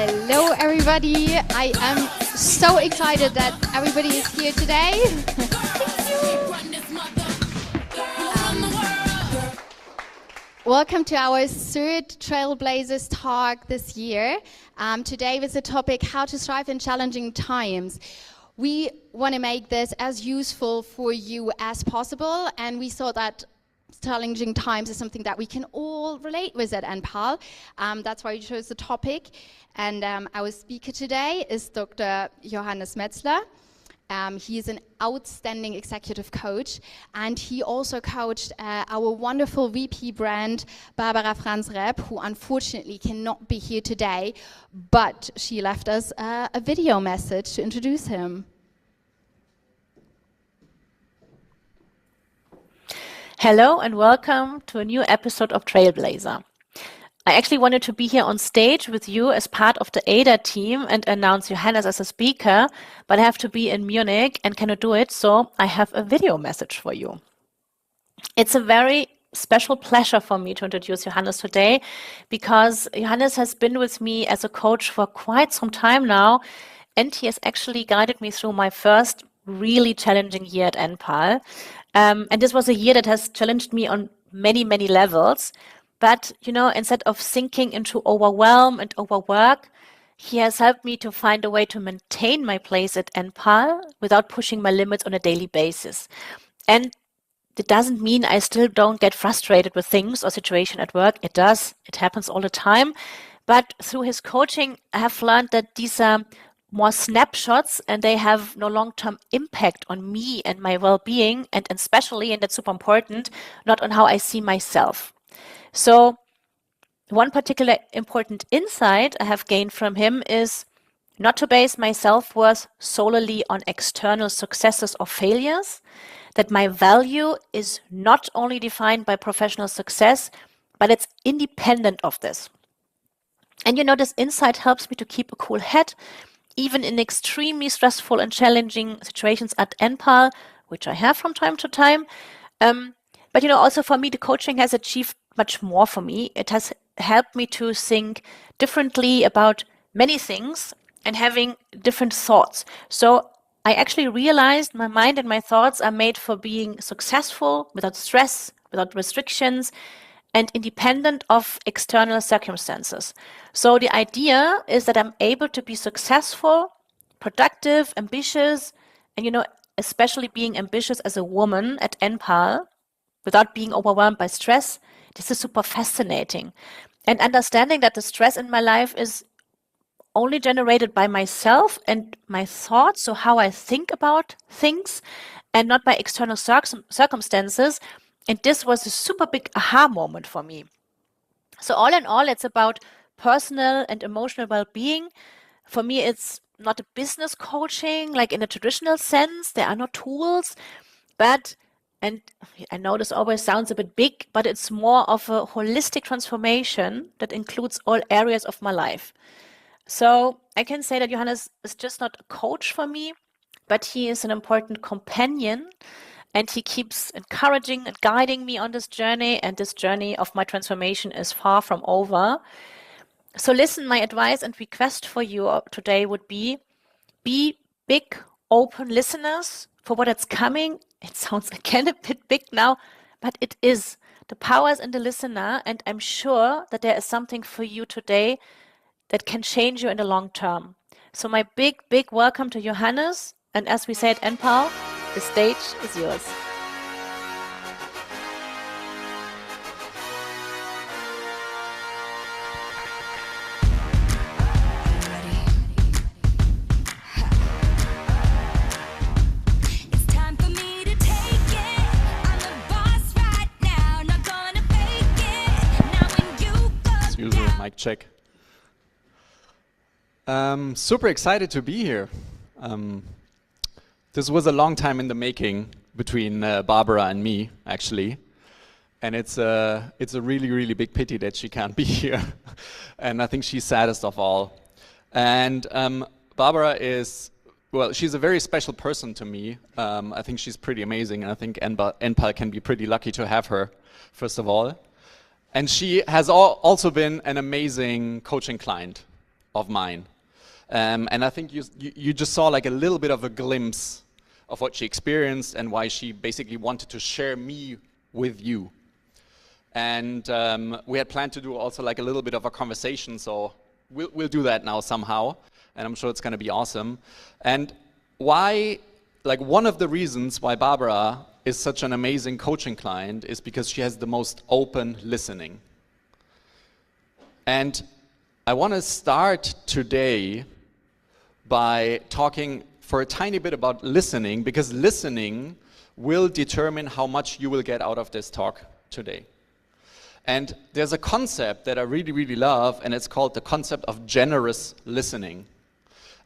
Hello, everybody. I am so excited that everybody is here today. Welcome to our third Trailblazers talk this year. Today with the topic, how to thrive in challenging times. We want to make this as useful for you as possible, and we thought that challenging times is something that we can all relate with at NPAL. That's why we chose the topic. And our speaker today is Dr. Johannes Metzler. He is an outstanding executive coach, and he also coached our wonderful VP brand, Barbara Franz-Repp, who unfortunately cannot be here today, but she left us a video message to introduce him. Hello and welcome to a new episode of Trailblazer. I actually wanted to be here on stage with you as part of the ADA team and announce Johannes as a speaker, but I have to be in Munich and cannot do it, so I have a video message for you. It's a very special pleasure for me to introduce Johannes today because Johannes has been with me as a coach for quite some time now, and he has actually guided me through my first really challenging year at NPAL. And this was a year that has challenged me on many, many levels. But, you know, instead of sinking into overwhelm and overwork, he has helped me to find a way to maintain my place at NPAL without pushing my limits on a daily basis. And it doesn't mean I still don't get frustrated with things or situation at work. It does. It happens all the time. But through his coaching, I have learned that these are more snapshots and they have no long-term impact on me and my well-being, and especially, and that's super important, not on how I see myself. So one particular important insight I have gained from him is not to base my self-worth solely on external successes or failures, that my value is not only defined by professional success, but it's independent of this. And you know, this insight helps me to keep a cool head, even in extremely stressful and challenging situations at NPAL, which I have from time to time. But, you know, also for me, the coaching has achieved much more for me. It has helped me to think differently about many things and having different thoughts. So I actually realized my mind and my thoughts are made for being successful without stress, without restrictions, and independent of external circumstances. So the idea is that I'm able to be successful, productive, ambitious, and, you know, especially being ambitious as a woman at NPAL without being overwhelmed by stress. This is super fascinating. And understanding that the stress in my life is only generated by myself and my thoughts, so how I think about things, and not by external circumstances. And this was a super big aha moment for me. So all in all, it's about personal and emotional well-being. For me, it's not a business coaching, like in a traditional sense. There are no tools, but, and I know this always sounds a bit big, but it's more of a holistic transformation that includes all areas of my life. So I can say that Johannes is just not a coach for me, but he is an important companion. And he keeps encouraging and guiding me on this journey, and this journey of my transformation is far from over. So listen, my advice and request for you today would be big, open listeners for what is coming. It sounds again a bit big now, but it is. The power is in the listener, and I'm sure that there is something for you today that can change you in the long term. So my big, big welcome to Johannes, and as we say at NPAL, the stage is yours. As usual, mic check. Super excited to be here. This was a long time in the making between Barbara and me, actually. And it's a really, really big pity that she can't be here. And I think she's saddest of all. And Barbara is, well, she's a very special person to me. I think she's pretty amazing. And I think NPAL can be pretty lucky to have her, first of all. And she has also been an amazing coaching client. of mine. And I think you just saw like a little bit of a glimpse of what she experienced and why she basically wanted to share me with you. And we had planned to do also like a little bit of a conversation, so we'll do that now somehow, and I'm sure it's going to be awesome. And why, like one of the reasons why Barbara is such an amazing coaching client is because she has the most open listening. And I want to start today by talking for a tiny bit about listening, because listening will determine how much you will get out of this talk today. And there's a concept that I really, really love, and it's called the concept of generous listening.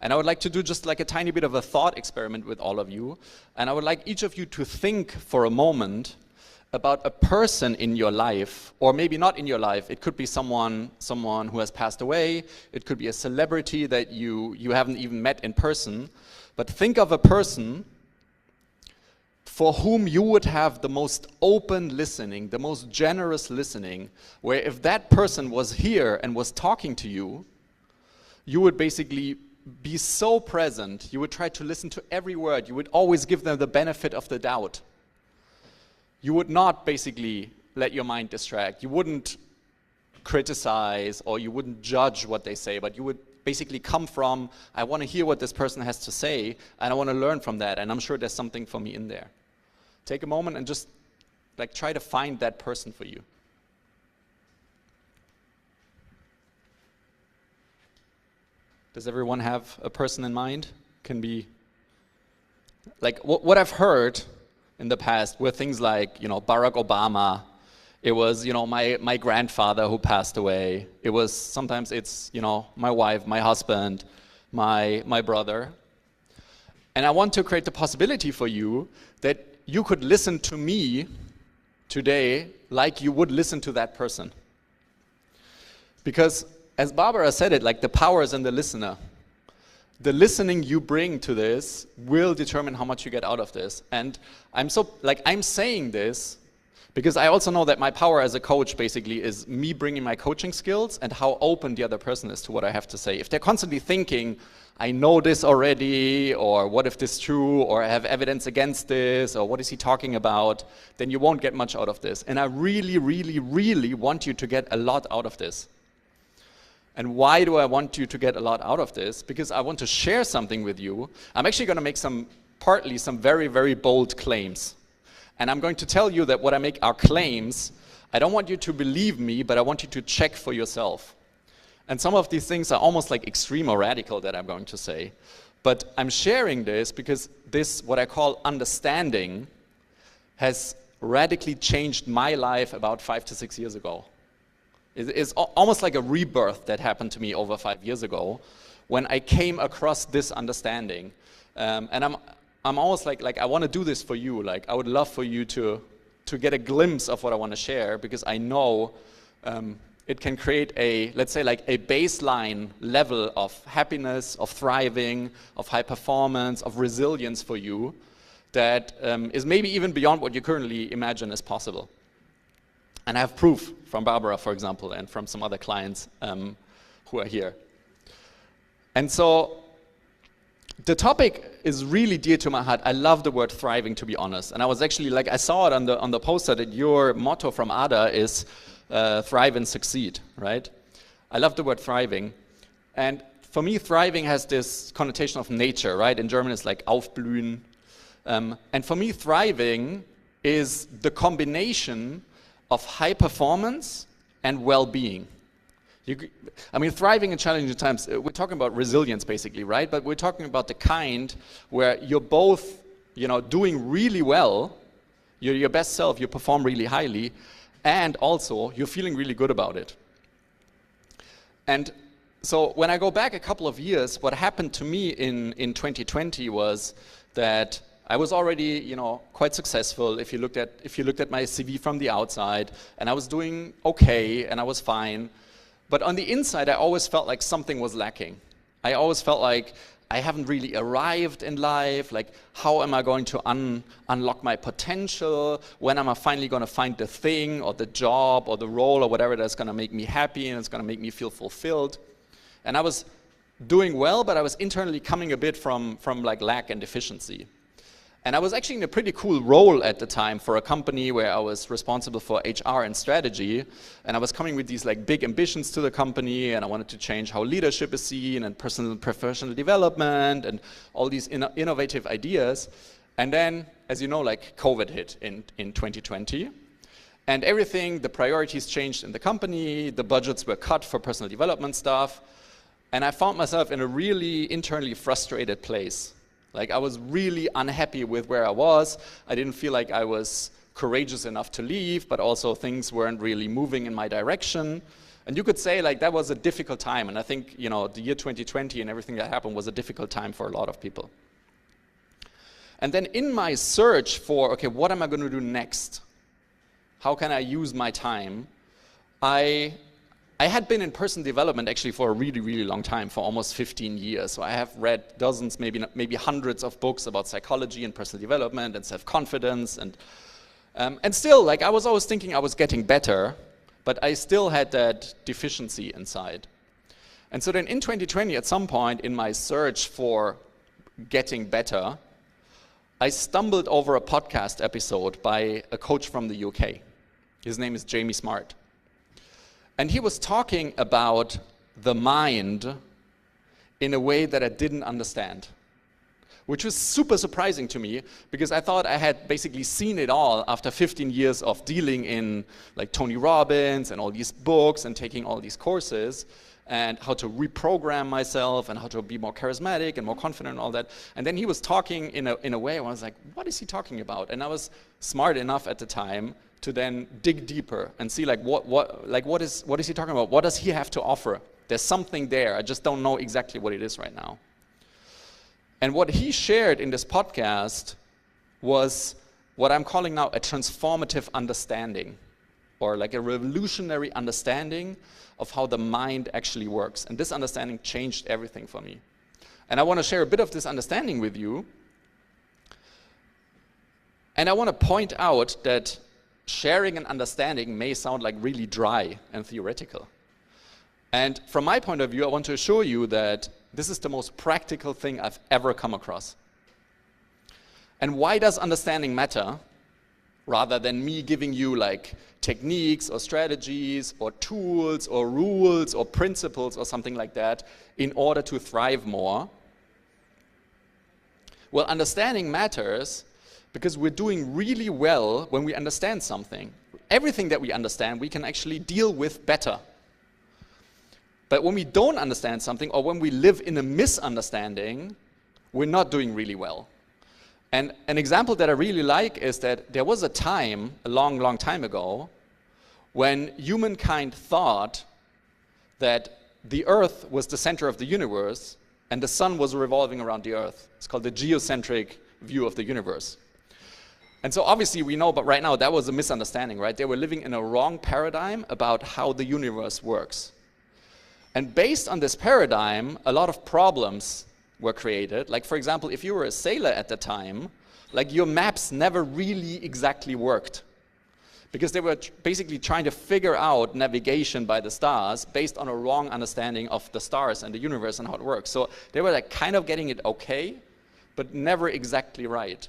And I would like to do just like a tiny bit of a thought experiment with all of you. And I would like each of you to think for a moment about a person in your life, or maybe not in your life. It could be someone who has passed away. It could be a celebrity that you haven't even met in person. But think of a person for whom you would have the most open listening, the most generous listening, where if that person was here and was talking to you, you would basically be so present, you would try to listen to every word, you would always give them the benefit of the doubt. You would not basically let your mind distract, you wouldn't criticize or you wouldn't judge what they say, but you would basically come from, I want to hear what this person has to say, and I want to learn from that, and I'm sure there's something for me in there. Take a moment and just like try to find that person for you. Does everyone have a person in mind? Can be like what I've heard in the past were things like, Barack Obama. It was, my grandfather who passed away. It was sometimes it's, my wife, my husband, my brother. And I want to create the possibility for you that you could listen to me today like you would listen to that person. Because as Barbara said it, like the power is in the listener. The listening you bring to this will determine how much you get out of this. And I'm saying this because I also know that my power as a coach basically is me bringing my coaching skills and how open the other person is to what I have to say. If they're constantly thinking, I know this already, or what if this is true, or I have evidence against this, or what is he talking about, then you won't get much out of this. And I really, really, really want you to get a lot out of this. And why do I want you to get a lot out of this? Because I want to share something with you. I'm actually going to make partly some very, very bold claims. And I'm going to tell you that when I make our claims, I don't want you to believe me, but I want you to check for yourself. And some of these things are almost like extreme or radical that I'm going to say. But I'm sharing this because this, what I call understanding, has radically changed my life about 5 to 6 years ago. It's almost like a rebirth that happened to me over 5 years ago when I came across this understanding. And I'm almost like I want to do this for you. Like I would love for you to get a glimpse of what I want to share, because I know it can create let's say like a baseline level of happiness, of thriving, of high performance, of resilience for you that is maybe even beyond what you currently imagine is possible. And I have proof from Barbara, for example, and from some other clients who are here. And so the topic is really dear to my heart. I love the word thriving, to be honest. And I was actually I saw it on the poster that your motto from Ada is thrive and succeed, right? I love the word thriving. And for me, thriving has this connotation of nature, right? In German, it's like aufblühen. And for me, thriving is the combination of high performance and well-being. Thriving in challenging times, we're talking about resilience basically, right? But we're talking about the kind where you're both, doing really well, you're your best self, you perform really highly, and also you're feeling really good about it. And so when I go back a couple of years, what happened to me in 2020 was that I was already, quite successful if you looked at my CV from the outside, and I was doing okay and I was fine. But on the inside, I always felt like something was lacking. I always felt like I haven't really arrived in life. Like, how am I going to unlock my potential? When am I finally going to find the thing or the job or the role or whatever that's going to make me happy and it's going to make me feel fulfilled? And I was doing well, but I was internally coming a bit from like lack and deficiency. And I was actually in a pretty cool role at the time for a company where I was responsible for HR and strategy. And I was coming with these like big ambitions to the company, and I wanted to change how leadership is seen and personal and professional development and all these innovative ideas. And then, as you know, like COVID hit in 2020. And everything, the priorities changed in the company, the budgets were cut for personal development stuff. And I found myself in a really internally frustrated place. Like I was really unhappy with where I was. I didn't feel like I was courageous enough to leave, but also things weren't really moving in my direction. And you could say like that was a difficult time. And I think, you know, the year 2020 and everything that happened was a difficult time for a lot of people. And then in my search for, okay, what am I going to do next? How can I use my time? I had been in personal development actually for a really, really long time, for almost 15 years. So I have read dozens, maybe hundreds of books about psychology and personal development and self-confidence. And still, like I was always thinking I was getting better, but I still had that deficiency inside. And so then in 2020, at some point in my search for getting better, I stumbled over a podcast episode by a coach from the UK. His name is Jamie Smart. And he was talking about the mind in a way that I didn't understand, which was super surprising to me because I thought I had basically seen it all after 15 years of dealing in like Tony Robbins and all these books and taking all these courses and how to reprogram myself and how to be more charismatic and more confident and all that. And then he was talking in a way where I was like, what is he talking about? And I was smart enough at the time to then dig deeper and see like what is he talking about? What does he have to offer? There's something there. I just don't know exactly what it is right now. And what he shared in this podcast was what I'm calling now a transformative understanding, or like a revolutionary understanding of how the mind actually works. And this understanding changed everything for me. And I want to share a bit of this understanding with you. And I want to point out that sharing and understanding may sound like really dry and theoretical. And from my point of view, I want to assure you that this is the most practical thing I've ever come across. And why does understanding matter, rather than me giving you like techniques or strategies or tools or rules or principles or something like that in order to thrive more? Well, understanding matters because we're doing really well when we understand something. Everything that we understand, we can actually deal with better. But when we don't understand something, or when we live in a misunderstanding, we're not doing really well. And an example that I really like is that there was a time, a long, long time ago, when humankind thought that the Earth was the center of the universe and the sun was revolving around the Earth. It's called the geocentric view of the universe. And so obviously we know, but right now that was a misunderstanding, right? They were living in a wrong paradigm about how the universe works. And based on this paradigm, a lot of problems were created. Like, for example, if you were a sailor at the time, like your maps never really exactly worked because they were basically trying to figure out navigation by the stars based on a wrong understanding of the stars and the universe and how it works. So they were like kind of getting it okay, but never exactly right.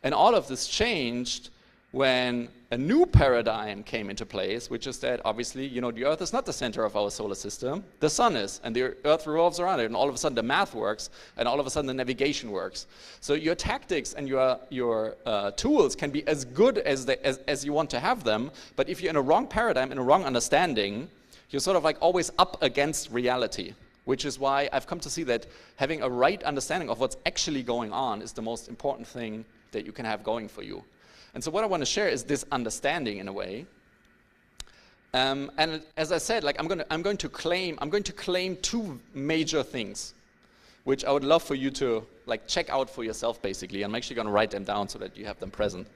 And all of this changed when a new paradigm came into place, which is that obviously, you know, the Earth is not the center of our solar system, the sun is, and the Earth revolves around it, and all of a sudden the math works, and all of a sudden the navigation works. So your tactics and your tools can be as good as you want to have them, but if you're in a wrong paradigm, in a wrong understanding, you're sort of like always up against reality, which is why I've come to see that having a right understanding of what's actually going on is the most important thing that you can have going for you. And so what I want to share is this understanding in a way. And as I said, like I'm going to claim two major things, which I would love for you to like check out for yourself basically. I'm actually going to write them down so that you have them present.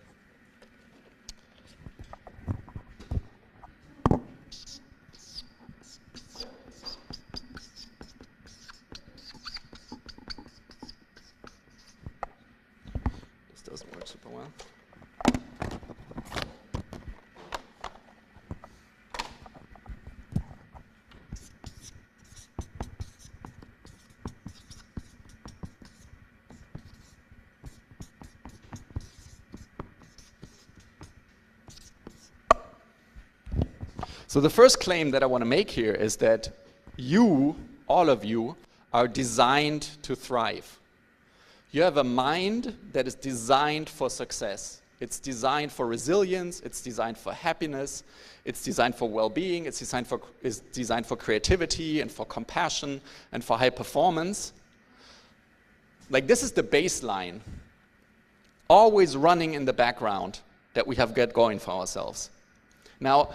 This doesn't work super well. So the first claim that I want to make here is that you, all of you, are designed to thrive. You have a mind that is designed for success. It's designed for resilience, it's designed for happiness, it's designed for well-being, it's designed for creativity and for compassion and for high performance. Like, this is the baseline, always running in the background that we have got going for ourselves. Now,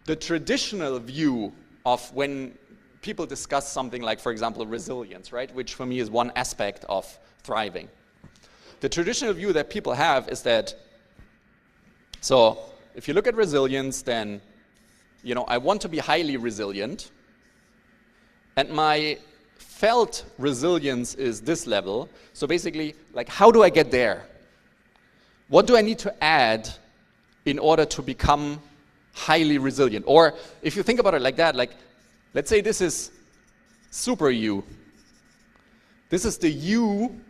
the traditional view of when people discuss something like, for example, resilience, right, which for me is one aspect of thriving. The traditional view that people have is that, so if you look at resilience, then, you know, I want to be highly resilient, and my felt resilience is this level. So basically, like, how do I get there? What do I need to add in order to become highly resilient? Or if you think about it like that, like, let's say this is super you. This is the you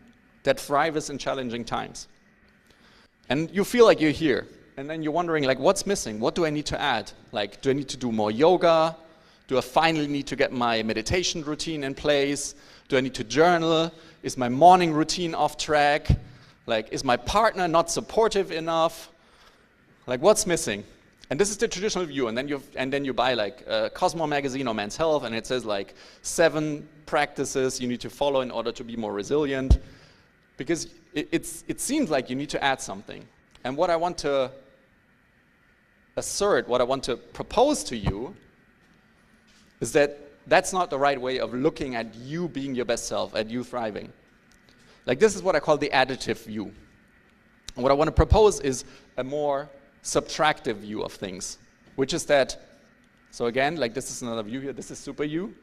that thrives in challenging times. And you feel like you're here. And then you're wondering, like, what's missing? What do I need to add? Like, do I need to do more yoga? Do I finally need to get my meditation routine in place? Do I need to journal? Is my morning routine off track? Like, is my partner not supportive enough? Like, what's missing? And this is the traditional view. And then you buy like Cosmo magazine or Men's Health, and it says like 7 practices you need to follow in order to be more resilient, because it seems like you need to add something. And what I want to assert, what I want to propose to you, is that that's not the right way of looking at you being your best self, at you thriving. Like, this is what I call the additive view. And what I want to propose is a more subtractive view of things, which is that, so again, like, this is another view here, this is super you.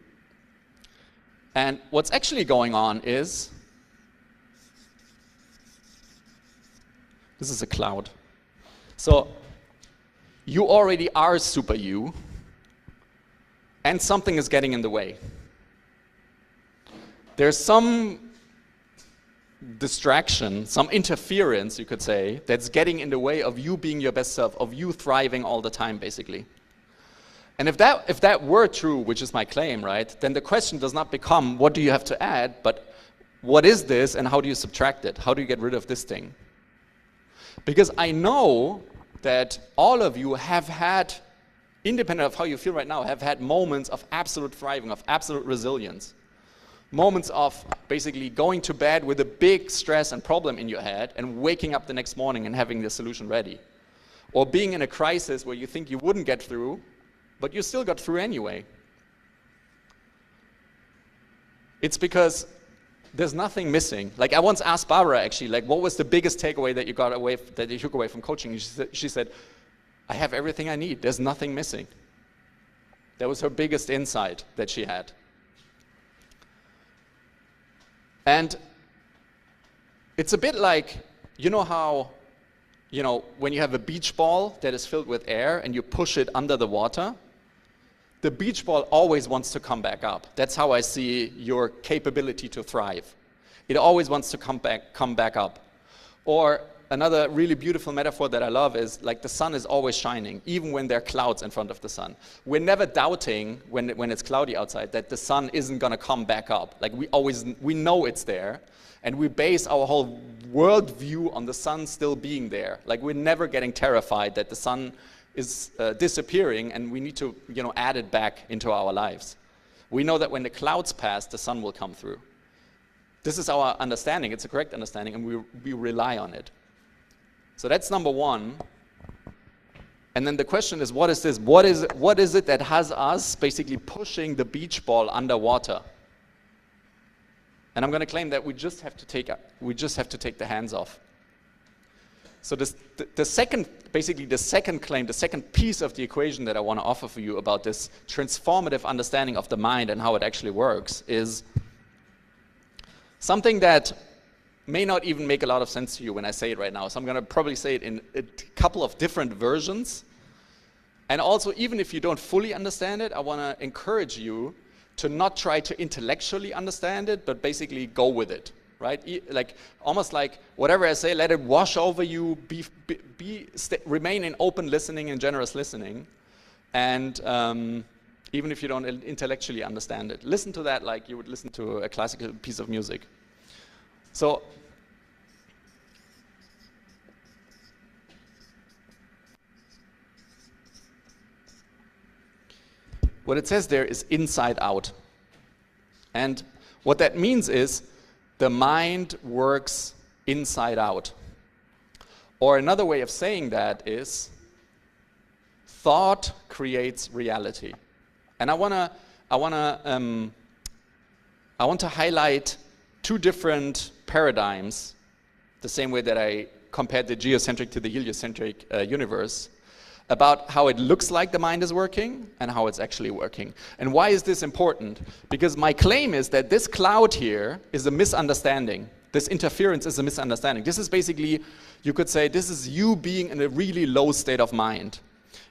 And what's actually going on is, this is a cloud. So you already are super you, and something is getting in the way. There's some distraction, some interference, you could say, that's getting in the way of you being your best self, of you thriving all the time, basically. And if that were true, which is my claim, right, then the question does not become, what do you have to add, but what is this and how do you subtract it? How do you get rid of this thing? Because I know that all of you have had, independent of how you feel right now, have had moments of absolute thriving, of absolute resilience. Moments of basically going to bed with a big stress and problem in your head and waking up the next morning and having the solution ready. Or being in a crisis where you think you wouldn't get through, but you still got through anyway. It's because there's nothing missing. Like, I once asked Barbara, actually, like, what was the biggest takeaway that you took away from coaching? And she said, I have everything I need. There's nothing missing. That was her biggest insight that she had. And it's a bit like, you know how, you know, when you have a beach ball that is filled with air and you push it under the water, the beach ball always wants to come back up. That's how I see your capability to thrive. It always wants to come back up. Or another really beautiful metaphor that I love is, like, the sun is always shining, even when there are clouds in front of the sun. We're never doubting when it's cloudy outside that the sun isn't going to come back up. Like, we know it's there, and we base our whole worldview on the sun still being there. Like, we're never getting terrified that the sun is disappearing and we need to, you know, add it back into our lives. We know that when the clouds pass, the sun will come through. This is our understanding. It's a correct understanding, and we rely on it. So that's number one. And then the question is, what is this? What is it that has us basically pushing the beach ball underwater? And I'm going to claim that we just have to take the hands off. So the second claim, the second piece of the equation that I want to offer for you about this transformative understanding of the mind and how it actually works is something that may not even make a lot of sense to you when I say it right now. So I'm going to probably say it in a couple of different versions. And also, even if you don't fully understand it, I want to encourage you to not try to intellectually understand it, but basically go with it, right? Almost like whatever I say, let it wash over you, remain in open listening and generous listening, And even if you don't intellectually understand it, listen to that like you would listen to a classical piece of music. So what it says there is inside out. And what that means is the mind works inside out. Or another way of saying that is thought creates reality. And I want to highlight two different paradigms, the same way that I compared the geocentric to the heliocentric universe, about how it looks like the mind is working and how it's actually working. And why is this important? Because my claim is that this cloud here is a misunderstanding. This interference is a misunderstanding. This is basically, you could say, this is you being in a really low state of mind.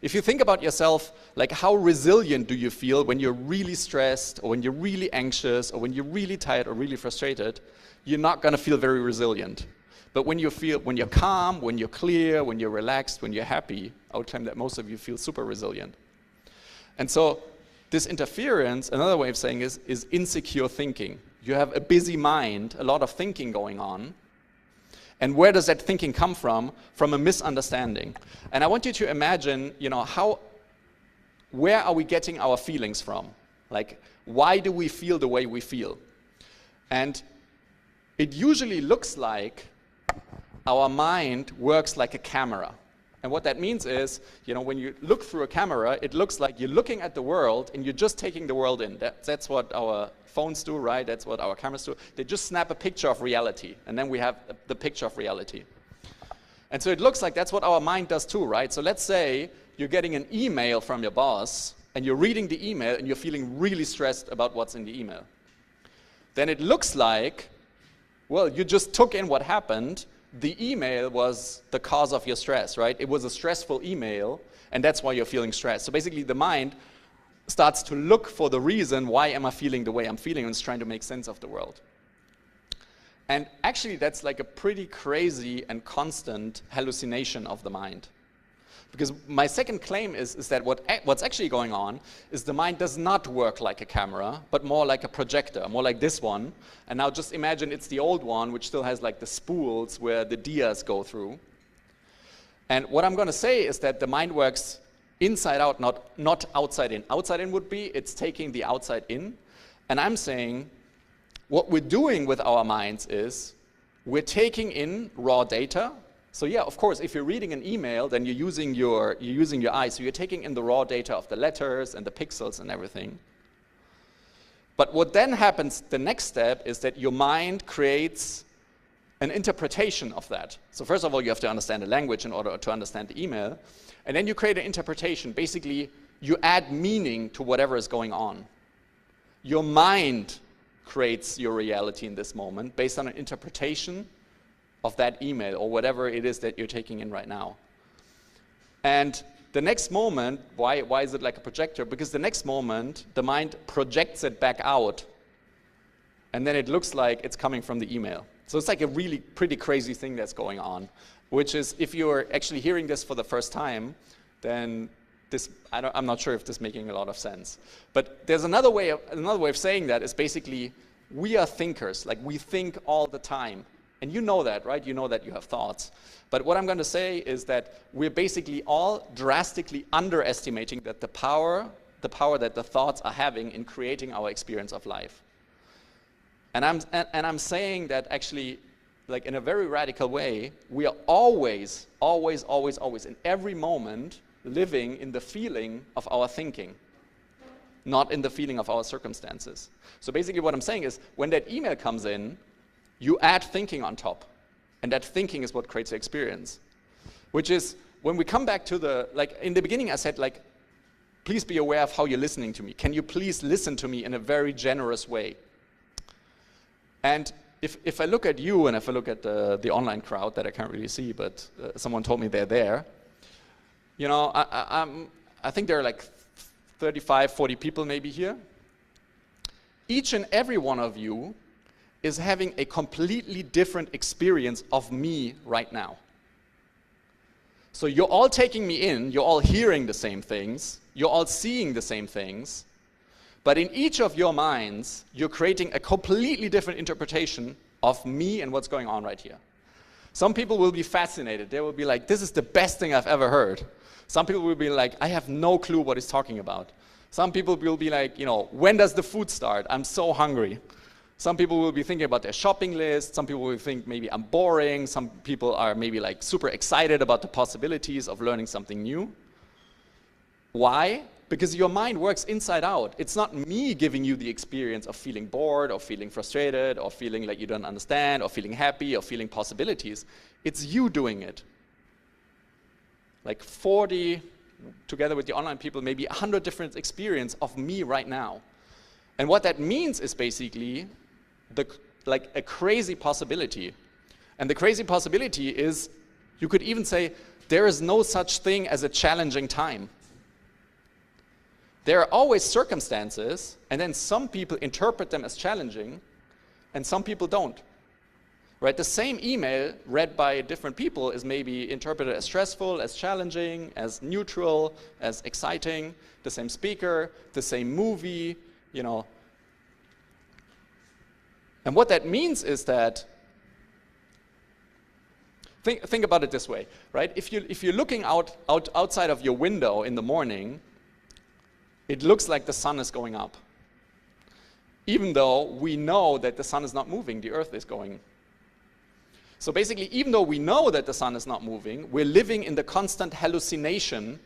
If you think about yourself, like how resilient do you feel when you're really stressed, or when you're really anxious, or when you're really tired or really frustrated, you're not going to feel very resilient. But when you're calm, when you're clear, when you're relaxed, when you're happy, I would claim that most of you feel super resilient. And so this interference, another way of saying is insecure thinking. You have a busy mind, a lot of thinking going on. And where does that thinking come from? From a misunderstanding. And I want you to imagine, where are we getting our feelings from? Like, why do we feel the way we feel? And it usually looks like our mind works like a camera. And what that means is, when you look through a camera, it looks like you're looking at the world and you're just taking the world in. That's what our phones do, right? That's what our cameras do. They just snap a picture of reality, and then we have the picture of reality. And so it looks like that's what our mind does too, right? So let's say you're getting an email from your boss, and you're reading the email, and you're feeling really stressed about what's in the email. Then it looks like, well, you just took in what happened. The email was the cause of your stress, right? It was a stressful email, and that's why you're feeling stressed. So basically, the mind starts to look for the reason, why am I feeling the way I'm feeling, and it's trying to make sense of the world. And actually, that's like a pretty crazy and constant hallucination of the mind. Because my second claim is that what's actually going on is the mind does not work like a camera, but more like a projector, more like this one. And now just imagine it's the old one, which still has like the spools where the dias go through. And what I'm going to say is that the mind works inside out, not outside in. Outside in would be, it's taking the outside in. And I'm saying what we're doing with our minds is we're taking in raw data. So yeah, of course, if you're reading an email, then you're using your eyes. So you're taking in the raw data of the letters and the pixels and everything. But what then happens, the next step, is that your mind creates an interpretation of that. So first of all, you have to understand the language in order to understand the email. And then you create an interpretation. Basically, you add meaning to whatever is going on. Your mind creates your reality in this moment based on an interpretation of that email or whatever it is that you're taking in right now. And the next moment, why is it like a projector? Because the next moment, the mind projects it back out, and then it looks like it's coming from the email. So it's like a really pretty crazy thing that's going on, which is, if you're actually hearing this for the first time, then I'm not sure if this is making a lot of sense. But there's another way of saying that is basically, we are thinkers, like we think all the time. And you know that, right? You know that you have thoughts. But what I'm going to say is that we're basically all drastically underestimating that the power that the thoughts are having in creating our experience of life. And I'm saying that actually, like in a very radical way, we are always in every moment living in the feeling of our thinking, not in the feeling of our circumstances. So basically what I'm saying is, when that email comes in, you add thinking on top, and that thinking is what creates the experience. Which is, when we come back to like in the beginning I said, like, please be aware of how you're listening to me. Can you please listen to me in a very generous way? And if I look at you, and if I look at the online crowd that I can't really see, but someone told me they're there, I think there are like 35, 40 people maybe here. Each and every one of you is having a completely different experience of me right now. So you're all taking me in, you're all hearing the same things, You're all seeing the same things. But in each of your minds, you're creating a completely different interpretation of me and what's going on right here. Some people will be fascinated. They will be like, this is the best thing I've ever heard. Some people will be like, I have no clue what he's talking about. Some people will be like, when does the food start? I'm so hungry. Some people will be thinking about their shopping list. Some people will think maybe I'm boring. Some people are maybe like super excited about the possibilities of learning something new. Why? Because your mind works inside out. It's not me giving you the experience of feeling bored or feeling frustrated or feeling like you don't understand or feeling happy or feeling possibilities. It's you doing it. Like 40, together with the online people, maybe 100 different experiences of me right now. And what that means is basically like a crazy possibility. And the crazy possibility is, you could even say, there is no such thing as a challenging time. There are always circumstances, and then some people interpret them as challenging, and some people don't. Right? The same email read by different people is maybe interpreted as stressful, as challenging, as neutral, as exciting. The same speaker, the same movie, And what that means is that, think about it this way, right? If you're looking outside of your window in the morning, it looks like the sun is going up. Even though we know that the sun is not moving, the earth is going. So basically, even though we know that the sun is not moving, we're living in the constant hallucination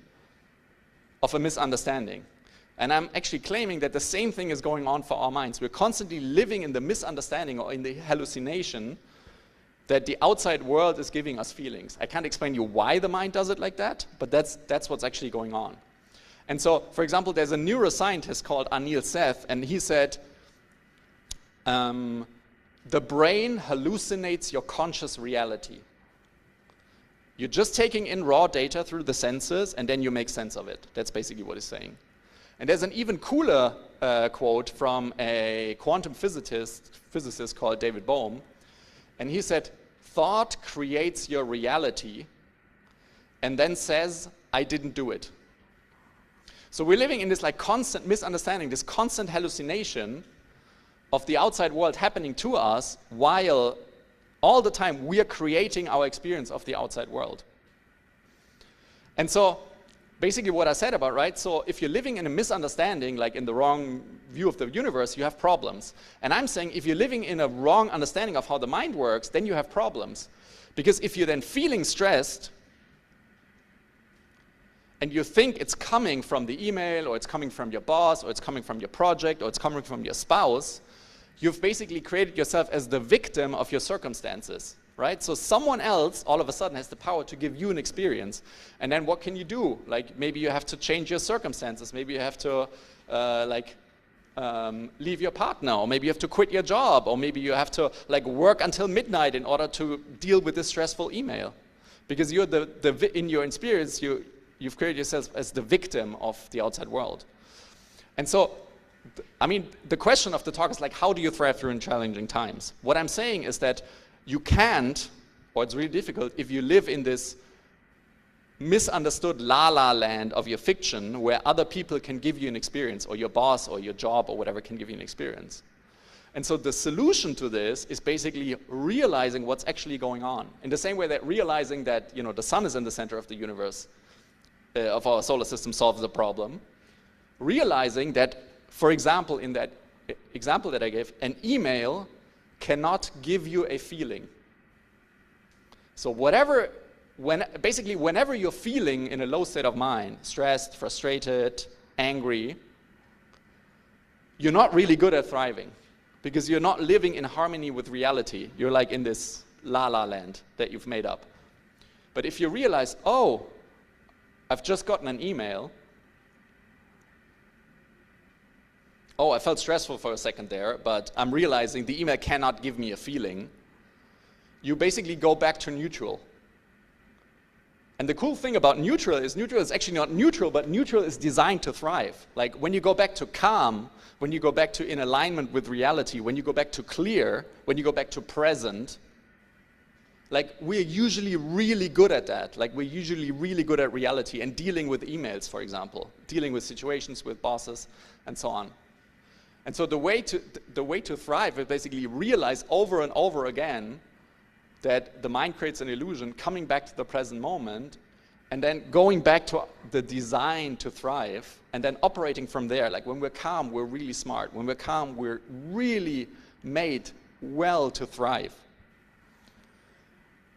of a misunderstanding. And I'm actually claiming that the same thing is going on for our minds. We're constantly living in the misunderstanding or in the hallucination that the outside world is giving us feelings. I can't explain you why the mind does it like that, but that's what's actually going on. And so, for example, there's a neuroscientist called Anil Seth, and he said, the brain hallucinates your conscious reality. You're just taking in raw data through the senses, and then you make sense of it. That's basically what he's saying. And there's an even cooler quote from a quantum physicist called David Bohm, and he said, thought creates your reality, and then says, I didn't do it. So we're living in this like constant misunderstanding, this constant hallucination of the outside world happening to us, while all the time we are creating our experience of the outside world. And so basically what I said about, right, so if you're living in a misunderstanding, like in the wrong view of the universe, you have problems. And I'm saying if you're living in a wrong understanding of how the mind works, then you have problems. Because if you're then feeling stressed, and you think it's coming from the email, or it's coming from your boss, or it's coming from your project, or it's coming from your spouse, you've basically created yourself as the victim of your circumstances, right? So someone else all of a sudden has the power to give you an experience. And then what can you do? Like maybe you have to change your circumstances. Maybe you have to leave your partner, or maybe you have to quit your job, or maybe you have to like work until midnight in order to deal with this stressful email. Because you're in your experience, you've created yourself as the victim of the outside world. And so, I mean, the question of the talk is like, how do you thrive during challenging times? What I'm saying is that you can't, or it's really difficult, if you live in this misunderstood la-la land of your fiction where other people can give you an experience, or your boss or your job or whatever can give you an experience. And so the solution to this is basically realizing what's actually going on. In the same way that realizing that, the sun is in the center of the universe, of our solar system solves the problem. Realizing that, for example, in that example that I gave, an email cannot give you a feeling. So basically whenever you're feeling in a low state of mind, stressed, frustrated, angry, you're not really good at thriving, because you're not living in harmony with reality. You're like in this la-la land that you've made up. But if you realize, oh, I've just gotten an email. Oh, I felt stressful for a second there, but I'm realizing the email cannot give me a feeling. You basically go back to neutral. And the cool thing about neutral is actually not neutral, but neutral is designed to thrive. Like when you go back to calm, when you go back to in alignment with reality, when you go back to clear, when you go back to present, Like, we're usually really good at that. Like, we're usually really good at reality and dealing with emails, for example, dealing with situations with bosses and so on. And so the way to thrive is basically realize over and over again that the mind creates an illusion, coming back to the present moment, and then going back to the design to thrive, and then operating from there. Like, when we're calm, we're really smart. When we're calm, we're really made well to thrive.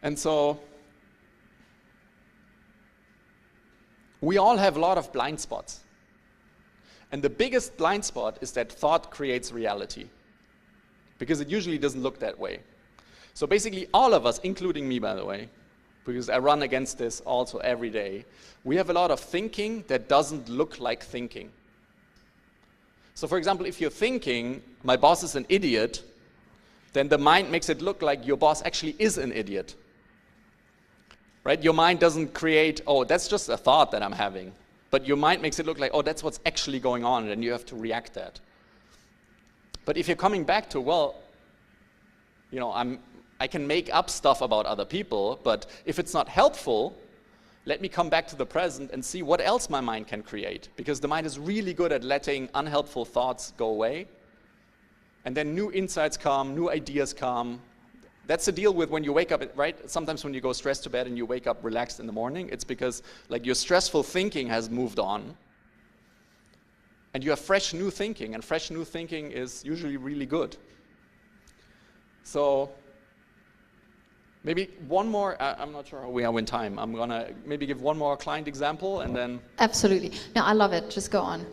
And so we all have a lot of blind spots. And the biggest blind spot is that thought creates reality, because it usually doesn't look that way. So basically all of us, including me, by the way, because I run against this also every day, we have a lot of thinking that doesn't look like thinking. So for example, if you're thinking, my boss is an idiot, then the mind makes it look like your boss actually is an idiot. Right? Your mind doesn't create, oh, that's just a thought that I'm having. But your mind makes it look like, oh, that's what's actually going on, and you have to react to that. But if you're coming back to, well, you know, I can make up stuff about other people, but if it's not helpful, let me come back to the present and see what else my mind can create. Because the mind is really good at letting unhelpful thoughts go away. And then new insights come, new ideas come. That's the deal with when you wake up, right? Sometimes when you go stressed to bed and you wake up relaxed in the morning, it's because like your stressful thinking has moved on. And you have fresh new thinking, and fresh new thinking is usually really good. So maybe one more, I'm not sure how we are in time. I'm gonna maybe give one more client example and then... Absolutely. No, I love it. Just go on.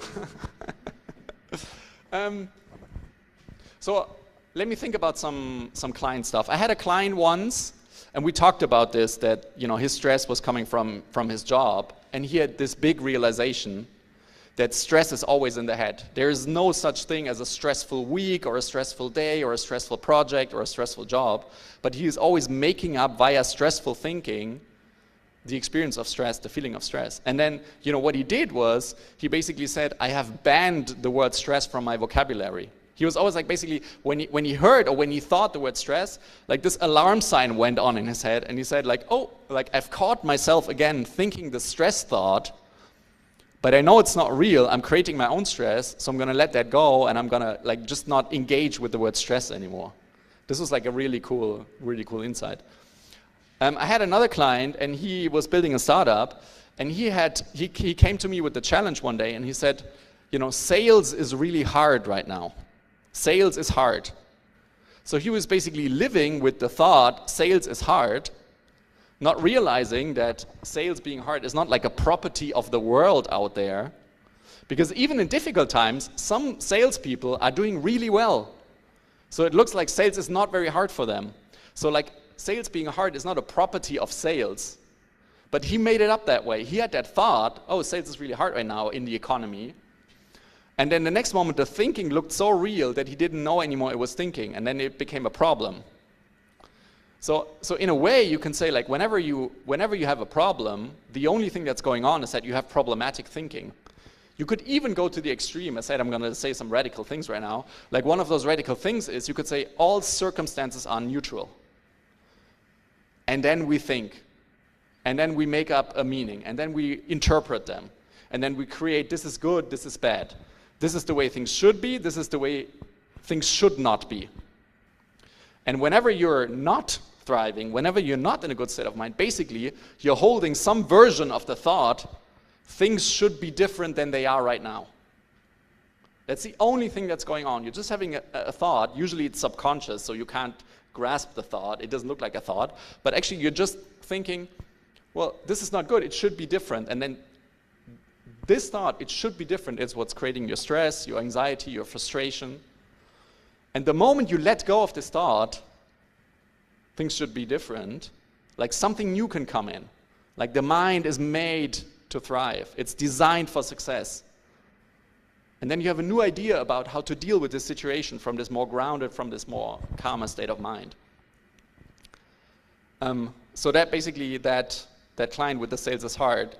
So let me think about some client stuff. I had a client once, and we talked about this, that his stress was coming from his job, and he had this big realization that stress is always in the head. There is no such thing as a stressful week or a stressful day or a stressful project or a stressful job, but he is always making up via stressful thinking the experience of stress, the feeling of stress. And then, what he did was, he basically said, I have banned the word stress from my vocabulary. He was always like, basically, when he heard or when he thought the word stress, like this alarm sign went on in his head, and he said like, oh, like I've caught myself again thinking the stress thought, but I know it's not real. I'm creating my own stress, so I'm gonna let that go, and I'm gonna like just not engage with the word stress anymore. This was like a really cool insight. I had another client, and he was building a startup, and he came to me with the challenge one day, and he said, sales is really hard right now. Sales is hard. So he was basically living with the thought, sales is hard, not realizing that sales being hard is not like a property of the world out there. Because even in difficult times, some salespeople are doing really well. So it looks like sales is not very hard for them. So like sales being hard is not a property of sales. But he made it up that way. He had that thought, oh, sales is really hard right now in the economy. And then the next moment, the thinking looked so real that he didn't know anymore it was thinking, and then it became a problem. So in a way, you can say, like, whenever you have a problem, the only thing that's going on is that you have problematic thinking. You could even go to the extreme. I said I'm going to say some radical things right now. Like, one of those radical things is you could say all circumstances are neutral. And then we think. And then we make up a meaning. And then we interpret them. And then we create, this is good, this is bad. This is the way things should be, this is the way things should not be. And whenever you're not thriving, whenever you're not in a good state of mind, basically you're holding some version of the thought, things should be different than they are right now. That's the only thing that's going on. You're just having a thought, usually it's subconscious, so you can't grasp the thought, it doesn't look like a thought, but actually you're just thinking, well, this is not good, it should be different, and then this thought, it should be different, is what's creating your stress, your anxiety, your frustration. And the moment you let go of this thought, things should be different, like something new can come in. Like the mind is made to thrive. It's designed for success. And then you have a new idea about how to deal with this situation from this more grounded, from this more calmer state of mind. So that basically, that client with the sales is hard,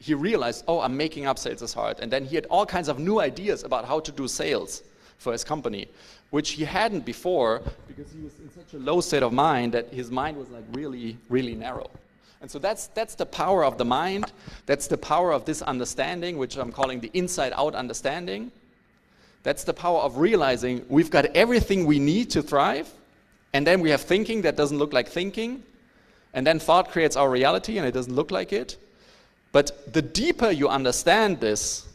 he realized, oh, I'm making up sales is hard. And then he had all kinds of new ideas about how to do sales. for his company, which he hadn't before because he was in such a low state of mind that his mind was like really, really narrow. And so that's the power of the mind. That's the power of this understanding, which I'm calling the inside-out understanding. That's the power of realizing we've got everything we need to thrive, and then we have thinking that doesn't look like thinking, and then thought creates our reality and it doesn't look like it. But the deeper you understand this,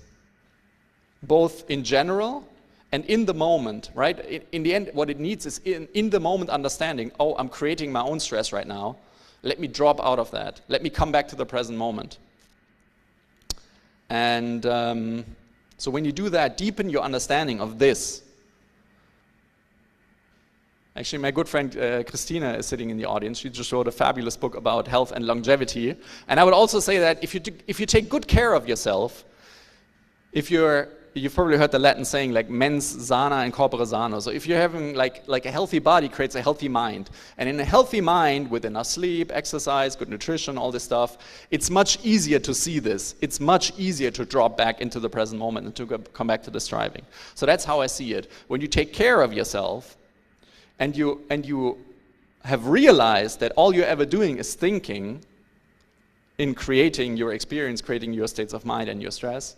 both in general and in the moment, right? In the end, what it needs is in the moment understanding, oh, I'm creating my own stress right now. Let me drop out of that. Let me come back to the present moment. And so when you do that, deepen your understanding of this. Actually, my good friend Christina is sitting in the audience. She just wrote a fabulous book about health and longevity. And I would also say that if you take good care of yourself, you've probably heard the Latin saying like mens sana in corpore sano. So if you're having like a healthy body creates a healthy mind. And in a healthy mind, with enough sleep, exercise, good nutrition, all this stuff, it's much easier to see this. It's much easier to drop back into the present moment and to come back to the striving. So that's how I see it. When you take care of yourself, and you have realized that all you're ever doing is thinking in creating your experience, creating your states of mind and your stress,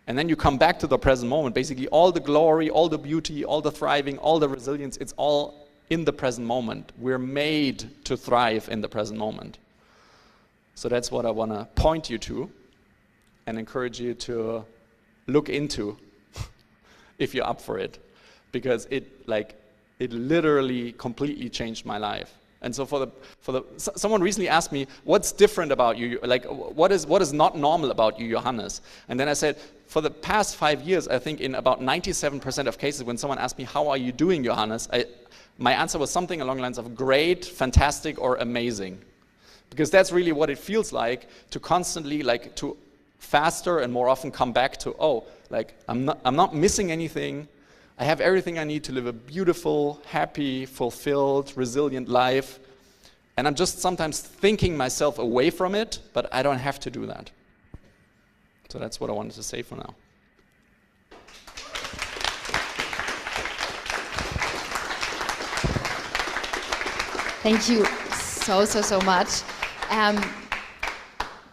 and then you come back to the present moment, basically all the glory, all the beauty, all the thriving, all the resilience, it's all in the present moment. We're made to thrive in the present moment. So that's what I want to point you to and encourage you to look into if you're up for it, because it literally completely changed my life. And so someone recently asked me, what's different about you? Like, what is not normal about you, Johannes? And then I said, for the past 5 years, I think in about 97% of cases, when someone asked me, how are you doing, Johannes? My answer was something along the lines of great, fantastic, or amazing. Because that's really what it feels like to constantly, like, to faster and more often come back to, oh, like, I'm not missing anything. I have everything I need to live a beautiful, happy, fulfilled, resilient life. And I'm just sometimes thinking myself away from it, but I don't have to do that. So that's what I wanted to say for now. Thank you so much.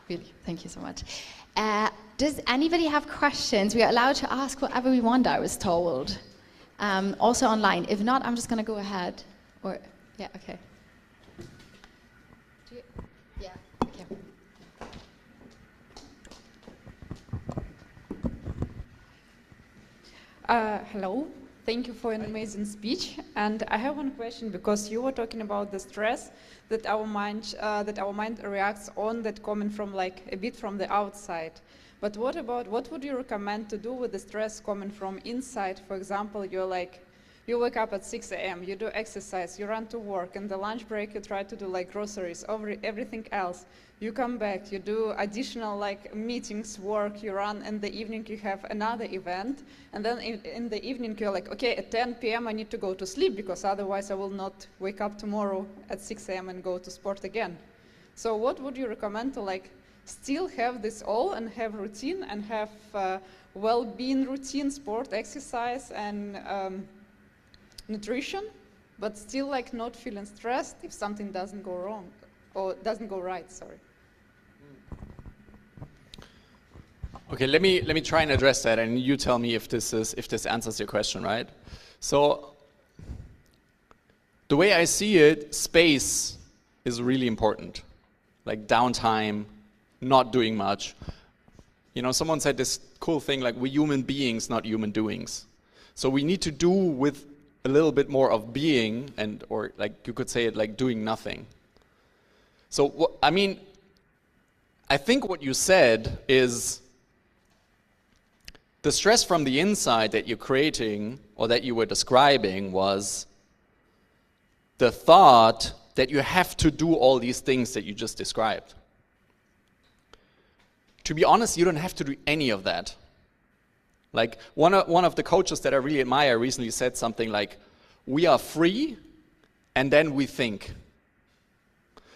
Really, thank you so much. Does anybody have questions? We are allowed to ask whatever we want, I was told. Also online. If not, I'm just going to go ahead. Or, yeah, okay. Yeah, okay. Hello. Thank you for an amazing speech. And I have one question, because you were talking about the stress that our mind reacts on, that coming from like a bit from the outside. But what would you recommend to do with the stress coming from inside? For example, you wake up at 6 a.m., you do exercise, you run to work, and the lunch break you try to do like groceries, everything else. You come back, you do additional like meetings, work, you run, in the evening you have another event, and then in the evening you're like, okay, at 10 p.m. I need to go to sleep, because otherwise I will not wake up tomorrow at 6 a.m. and go to sport again. So what would you recommend to like still have this all and have routine and have well-being routine, sport, exercise, and nutrition, but still like not feeling stressed if something doesn't go wrong or doesn't go right, sorry. Okay, let me try and address that, and you tell me if this answers your question, right? So the way I see it, space is really important. Like downtime, not doing much. You know, someone said this cool thing like, we're human beings, not human doings. So we need to do with a little bit more of being, or like you could say it like doing nothing. So I mean, I think what you said is the stress from the inside that you're creating or that you were describing was the thought that you have to do all these things that you just described. To be honest, you don't have to do any of that. Like one of the coaches that I really admire recently said something like, we are free and then we think.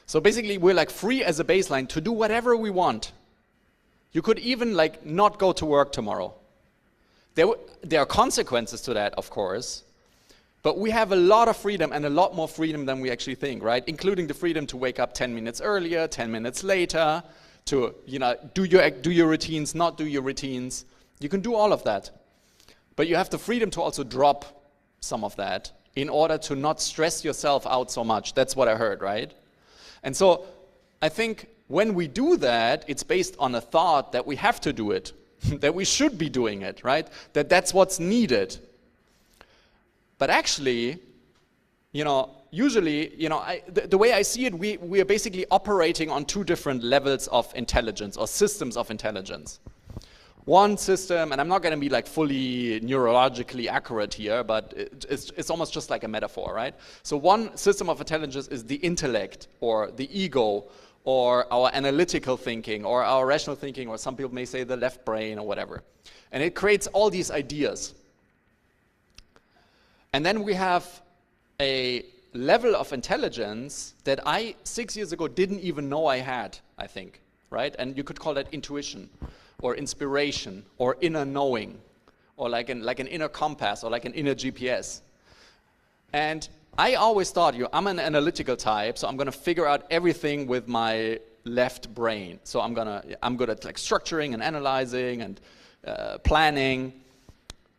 So basically we're like free as a baseline to do whatever we want. You could even like not go to work tomorrow. there are consequences to that, of course, but we have a lot of freedom and a lot more freedom than we actually think, right? Including the freedom to wake up 10 minutes earlier, 10 minutes later, to do your routines, not do your routines. You can do all of that. But you have the freedom to also drop some of that in order to not stress yourself out so much. That's what I heard, right? And so I think when we do that, it's based on a thought that we have to do it, that we should be doing it, right? That's what's needed. But actually, usually, the way I see it, we are basically operating on two different levels of intelligence or systems of intelligence. One system, and I'm not going to be like fully neurologically accurate here, but it's almost just like a metaphor, right? So one system of intelligence is the intellect or the ego or our analytical thinking or our rational thinking, or some people may say the left brain or whatever. And it creates all these ideas. And then we have a level of intelligence that I 6 years ago didn't even know I had, I think, right? And you could call that intuition or inspiration or inner knowing or like an inner compass or like an inner GPS. And I always thought, I'm an analytical type, so I'm going to figure out everything with my left brain. So I'm good at like structuring and analyzing and planning.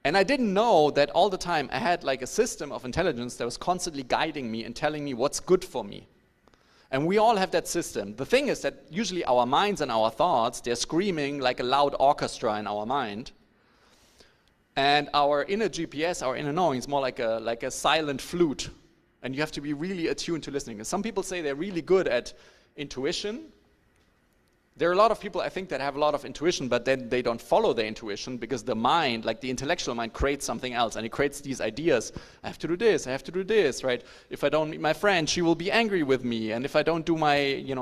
And I didn't know that all the time I had like a system of intelligence that was constantly guiding me and telling me what's good for me. And we all have that system. The thing is that usually our minds and our thoughts, they're screaming like a loud orchestra in our mind. And our inner GPS, our inner knowing, is more like a silent flute. And you have to be really attuned to listening. And some people say they're really good at intuition. There are a lot of people, I think, that have a lot of intuition, but then they don't follow their intuition because the mind, like the intellectual mind, creates something else. And it creates these ideas. I have to do this, right? If I don't meet my friend, she will be angry with me. And if I don't do my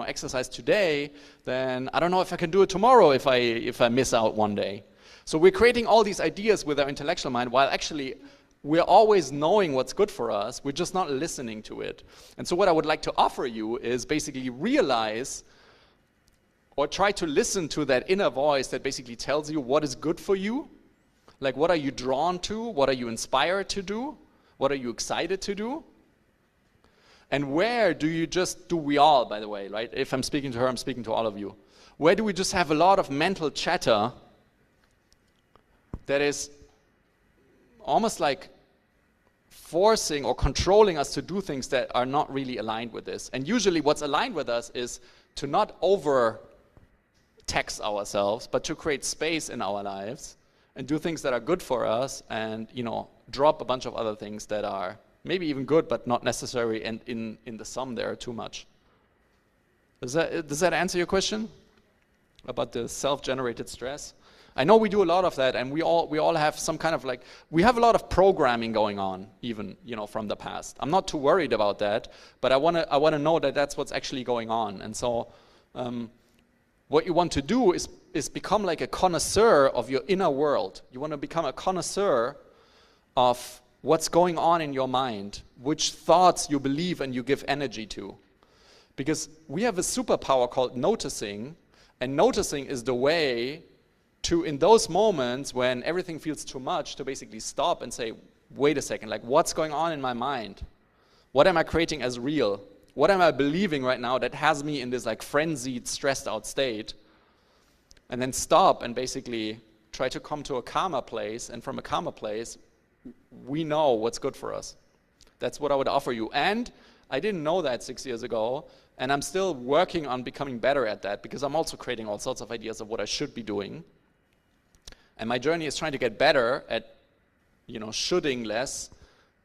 exercise today, then I don't know if I can do it tomorrow if I miss out one day. So we're creating all these ideas with our intellectual mind, while actually we're always knowing what's good for us. We're just not listening to it. And so what I would like to offer you is basically realize or try to listen to that inner voice that basically tells you what is good for you. Like, what are you drawn to? What are you inspired to do? What are you excited to do? And where do we all, by the way, right? If I'm speaking to her, I'm speaking to all of you. Where do we just have a lot of mental chatter that is almost like forcing or controlling us to do things that are not really aligned with this? And usually what's aligned with us is to not over-tax ourselves, but to create space in our lives and do things that are good for us and, drop a bunch of other things that are maybe even good, but not necessary, and in the sum there are too much. Does that answer your question about the self-generated stress? I know we do a lot of that, and we all have some kind of we have a lot of programming going on, even from the past. I'm not too worried about that, but I want to know that that's what's actually going on. And so, what you want to do is become like a connoisseur of your inner world. You want to become a connoisseur of what's going on in your mind, which thoughts you believe and you give energy to, because we have a superpower called noticing, and noticing is the way to, in those moments when everything feels too much, to basically stop and say, wait a second, what's going on in my mind? What am I creating as real? What am I believing right now that has me in this frenzied, stressed out state? And then stop and basically try to come to a calmer place, and from a calmer place, we know what's good for us. That's what I would offer you. And I didn't know that 6 years ago, and I'm still working on becoming better at that, because I'm also creating all sorts of ideas of what I should be doing. And my journey is trying to get better at, shoulding less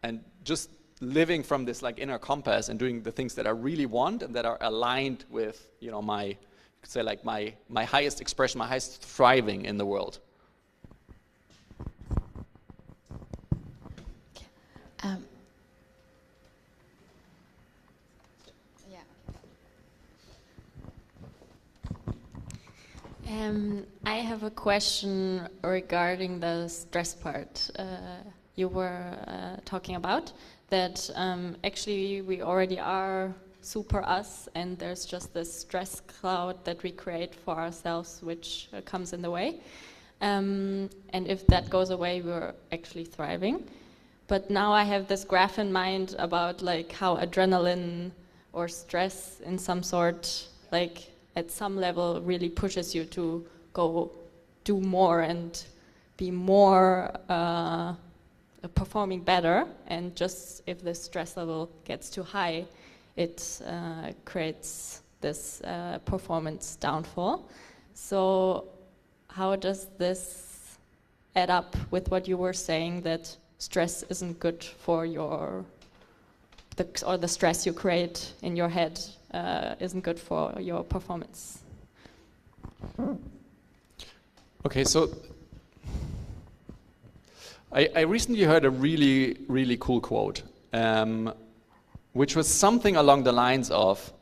and just living from this inner compass and doing the things that I really want and that are aligned with, my highest expression, my highest thriving in the world. I have a question regarding the stress part you were talking about, that actually we already are super us, and there's just this stress cloud that we create for ourselves which comes in the way. And if that goes away, we're actually thriving. But now I have this graph in mind about like how adrenaline or stress in some sort, like at some level, really pushes you to go do more and be more performing better. And just if the stress level gets too high, it creates this performance downfall. So how does this add up with what you were saying, that stress isn't good for the stress you create in your head isn't good for your performance? Okay, so I recently heard a really, really cool quote, which was something along the lines of,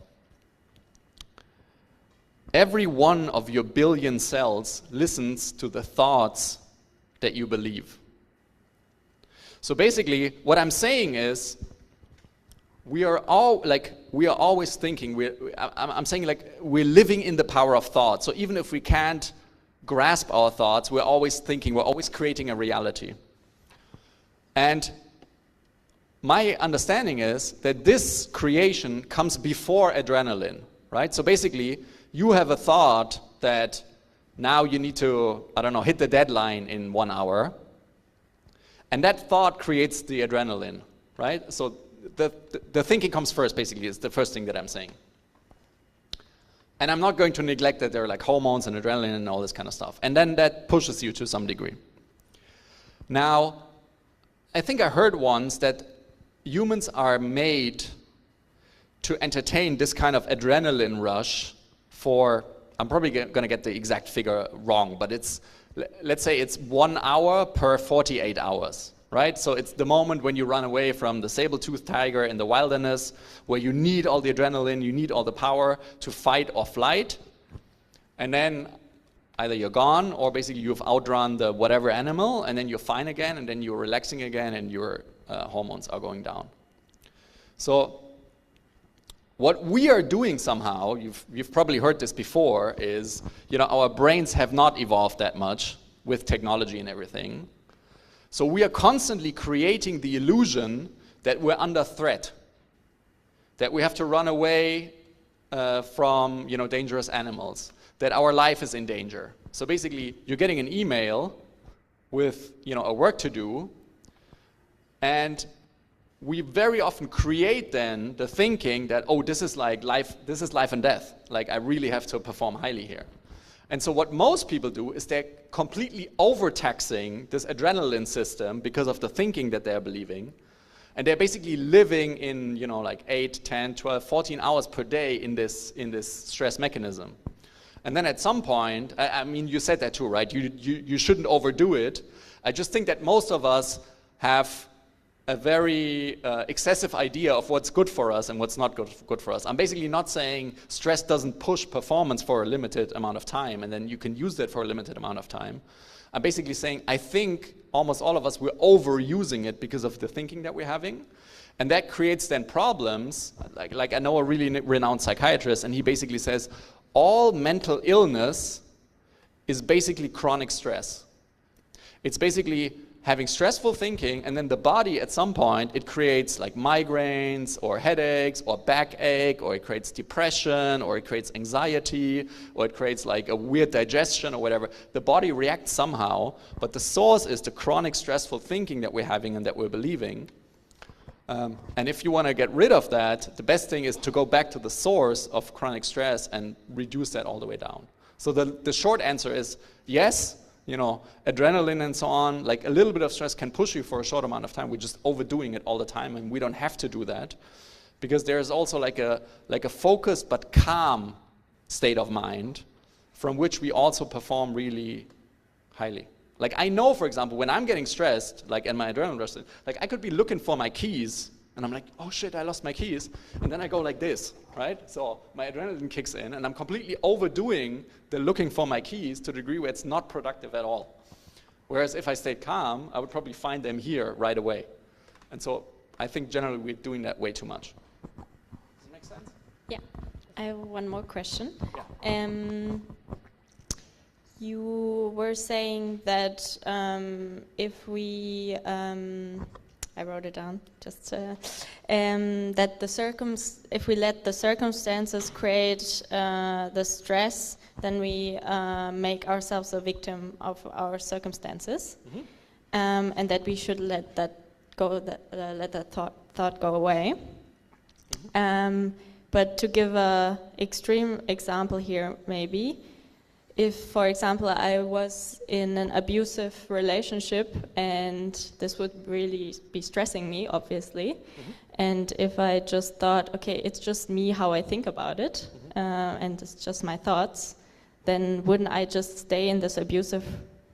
every one of your billion cells listens to the thoughts that you believe. So basically, what I'm saying is, we are always thinking. I'm saying like we're living in the power of thought. So even if we can't grasp our thoughts, we're always thinking. We're always creating a reality. And my understanding is that this creation comes before adrenaline, right? So basically, you have a thought that now you need to, I don't know, hit the deadline in 1 hour. And that thought creates the adrenaline, right? So the thinking comes first, basically, is the first thing that I'm saying. And I'm not going to neglect that there are like hormones and adrenaline and all this kind of stuff. And then that pushes you to some degree. Now, I think I heard once that humans are made to entertain this kind of adrenaline rush for, I'm probably going to get the exact figure wrong, but let's say it's 1 hour per 48 hours, right? So it's the moment when you run away from the saber-toothed tiger in the wilderness, where you need all the adrenaline, you need all the power to fight or flight. And then either you're gone, or basically you've outrun the whatever animal, and then you're fine again, and then you're relaxing again, and your hormones are going down. So what we are doing somehow, you've probably heard this before, is, our brains have not evolved that much with technology and everything. So we are constantly creating the illusion that we're under threat, that we have to run away from, dangerous animals, that our life is in danger. So basically, you're getting an email with, a work to do, and we very often create then the thinking that, oh, this is life and death. Like, I really have to perform highly here. And so what most people do is they're completely overtaxing this adrenaline system because of the thinking that they're believing. And they're basically living in, 8, 10, 12, 14 hours per day in this stress mechanism. And then at some point, I mean, you said that too, right? You shouldn't overdo it. I just think that most of us have a very excessive idea of what's good for us and what's not good for us. I'm basically not saying stress doesn't push performance for a limited amount of time and then you can use that for a limited amount of time. I'm basically saying I think almost all of us, we're overusing it because of the thinking that we're having. And that creates then problems. Like I know a really renowned psychiatrist, and he basically says all mental illness is basically chronic stress. It's basically having stressful thinking, and then the body at some point, it creates like migraines or headaches or backache, or it creates depression, or it creates anxiety, or it creates like a weird digestion or whatever. The body reacts somehow, but the source is the chronic stressful thinking that we're having and that we're believing. And if you want to get rid of that, the best thing is to go back to the source of chronic stress and reduce that all the way down. So the short answer is yes, adrenaline and so on, like a little bit of stress can push you for a short amount of time. We're just overdoing it all the time, and we don't have to do that, because there's also like a focused but calm state of mind from which we also perform really highly. Like I know, for example, when I'm getting stressed, like in my adrenaline rush, like I could be looking for my keys, and I'm like, oh shit, I lost my keys, and then I go like this, right? So my adrenaline kicks in, and I'm completely overdoing the looking for my keys to the degree where it's not productive at all. Whereas if I stayed calm, I would probably find them here right away. And so I think generally we're doing that way too much. Does it make sense? Yeah. I have one more question. Yeah. you were saying that if we, I wrote it down, just that if we let the circumstances create the stress, then we make ourselves a victim of our circumstances, and that we should let that go, let that thought go away. But to give an extreme example here, maybe, if, for example, I was in an abusive relationship and this would really be stressing me, obviously, and if I just thought, okay, it's just me how I think about it, and it's just my thoughts, then wouldn't I just stay in this abusive